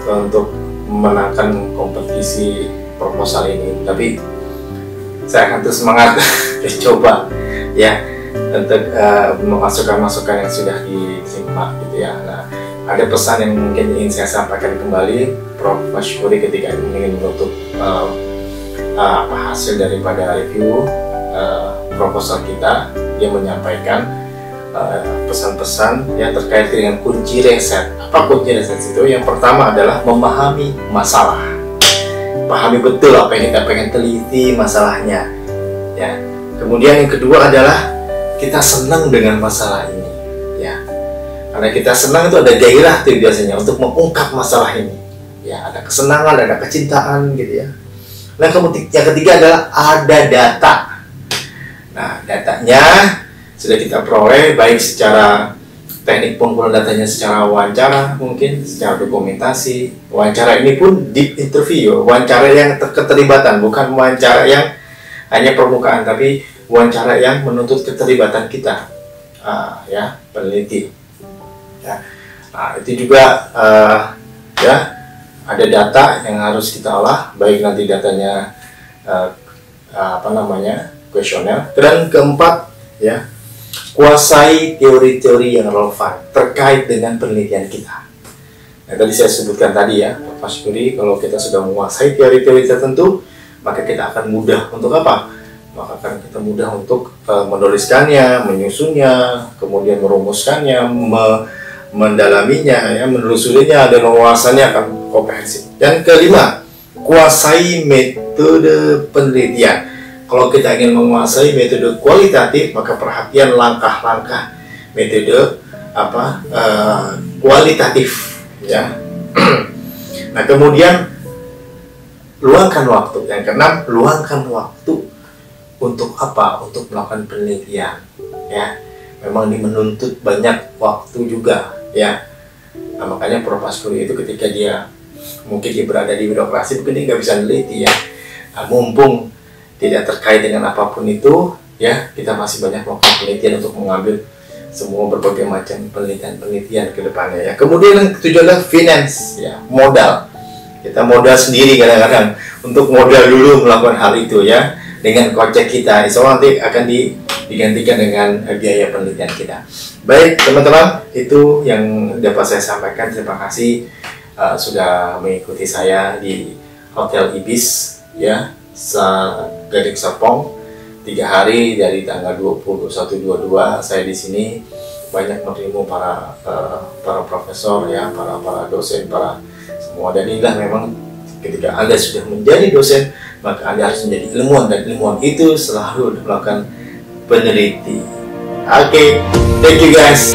untuk memenangkan kompetisi proposal ini. Tapi saya akan terus semangat coba ya untuk memasukkan yang sudah disimak, gitu ya. Nah, ada pesan yang mungkin ingin saya sampaikan kembali, Prof. Masyuri, ketika ingin menutup hasil daripada review proposal kita. Dia menyampaikan pesan-pesan yang terkait dengan kunci riset. Apa kunci riset itu? Yang pertama adalah memahami masalah, pahami betul apa yang kita pengen teliti masalahnya, ya. Kemudian yang kedua adalah kita senang dengan masalah ini, ya. Karena kita senang itu ada gairah tuh biasanya untuk mengungkap masalah ini, ya. Ada kesenangan, ada kecintaan, gitu ya. Nah, kemudian yang ketiga adalah ada data. Nah, datanya sudah kita peroleh baik secara teknik pengumpulan datanya secara wawancara, mungkin secara dokumentasi. Wawancara ini pun deep interview, wawancara yang keterlibatan, bukan wawancara yang hanya permukaan, tapi wawancara yang menuntut keterlibatan kita, ya, peneliti. Ya. Nah, itu juga ya, ada data yang harus kita olah, baik nanti datanya kuesioner. Dan keempat, ya, kuasai teori-teori yang relevan terkait dengan penelitian kita. Nah, tadi saya sebutkan tadi ya, Pak Syukuri, kalau kita sudah menguasai teori-teori tertentu, maka kita akan mudah untuk apa? Maka akan kita mudah untuk menuliskannya, menyusunnya, kemudian merumuskannya, mendalaminya, ya, menelusurinya, dan wawasannya akan komprehensif. Dan kelima, kuasai metode penelitian. Kalau kita ingin menguasai metode kualitatif, maka perhatian langkah-langkah metode kualitatif, ya. Nah, kemudian luangkan waktu. Yang keenam, luangkan waktu untuk apa? Untuk melakukan penelitian, ya. Memang ini menuntut banyak waktu juga, ya. Nah, makanya Prof. Syukuri itu ketika dia mungkin dia berada di birokrasi, mungkin dia nggak bisa meneliti, ya. Nah, mumpung tidak terkait dengan apapun itu, ya, kita masih banyak melakukan penelitian untuk mengambil semua berbagai macam penelitian ke depannya, ya. Kemudian yang ketujuh adalah finance, ya, modal. Kita modal sendiri kadang-kadang untuk modal dulu melakukan hal itu, ya, dengan kocek kita. Insya Allah nanti akan digantikan dengan biaya penelitian kita. Baik teman-teman, itu yang dapat saya sampaikan. Terima kasih sudah mengikuti saya di Hotel Ibis, ya, Gading Serpong, 3 hari dari tanggal 21-22. Saya di sini banyak menerima para profesor, ya, para dosen, para semua. Dan inilah memang ketika Anda sudah menjadi dosen, maka Anda harus menjadi ilmuwan, dan ilmuwan itu selalu melakukan peneliti. Oke, thank you guys.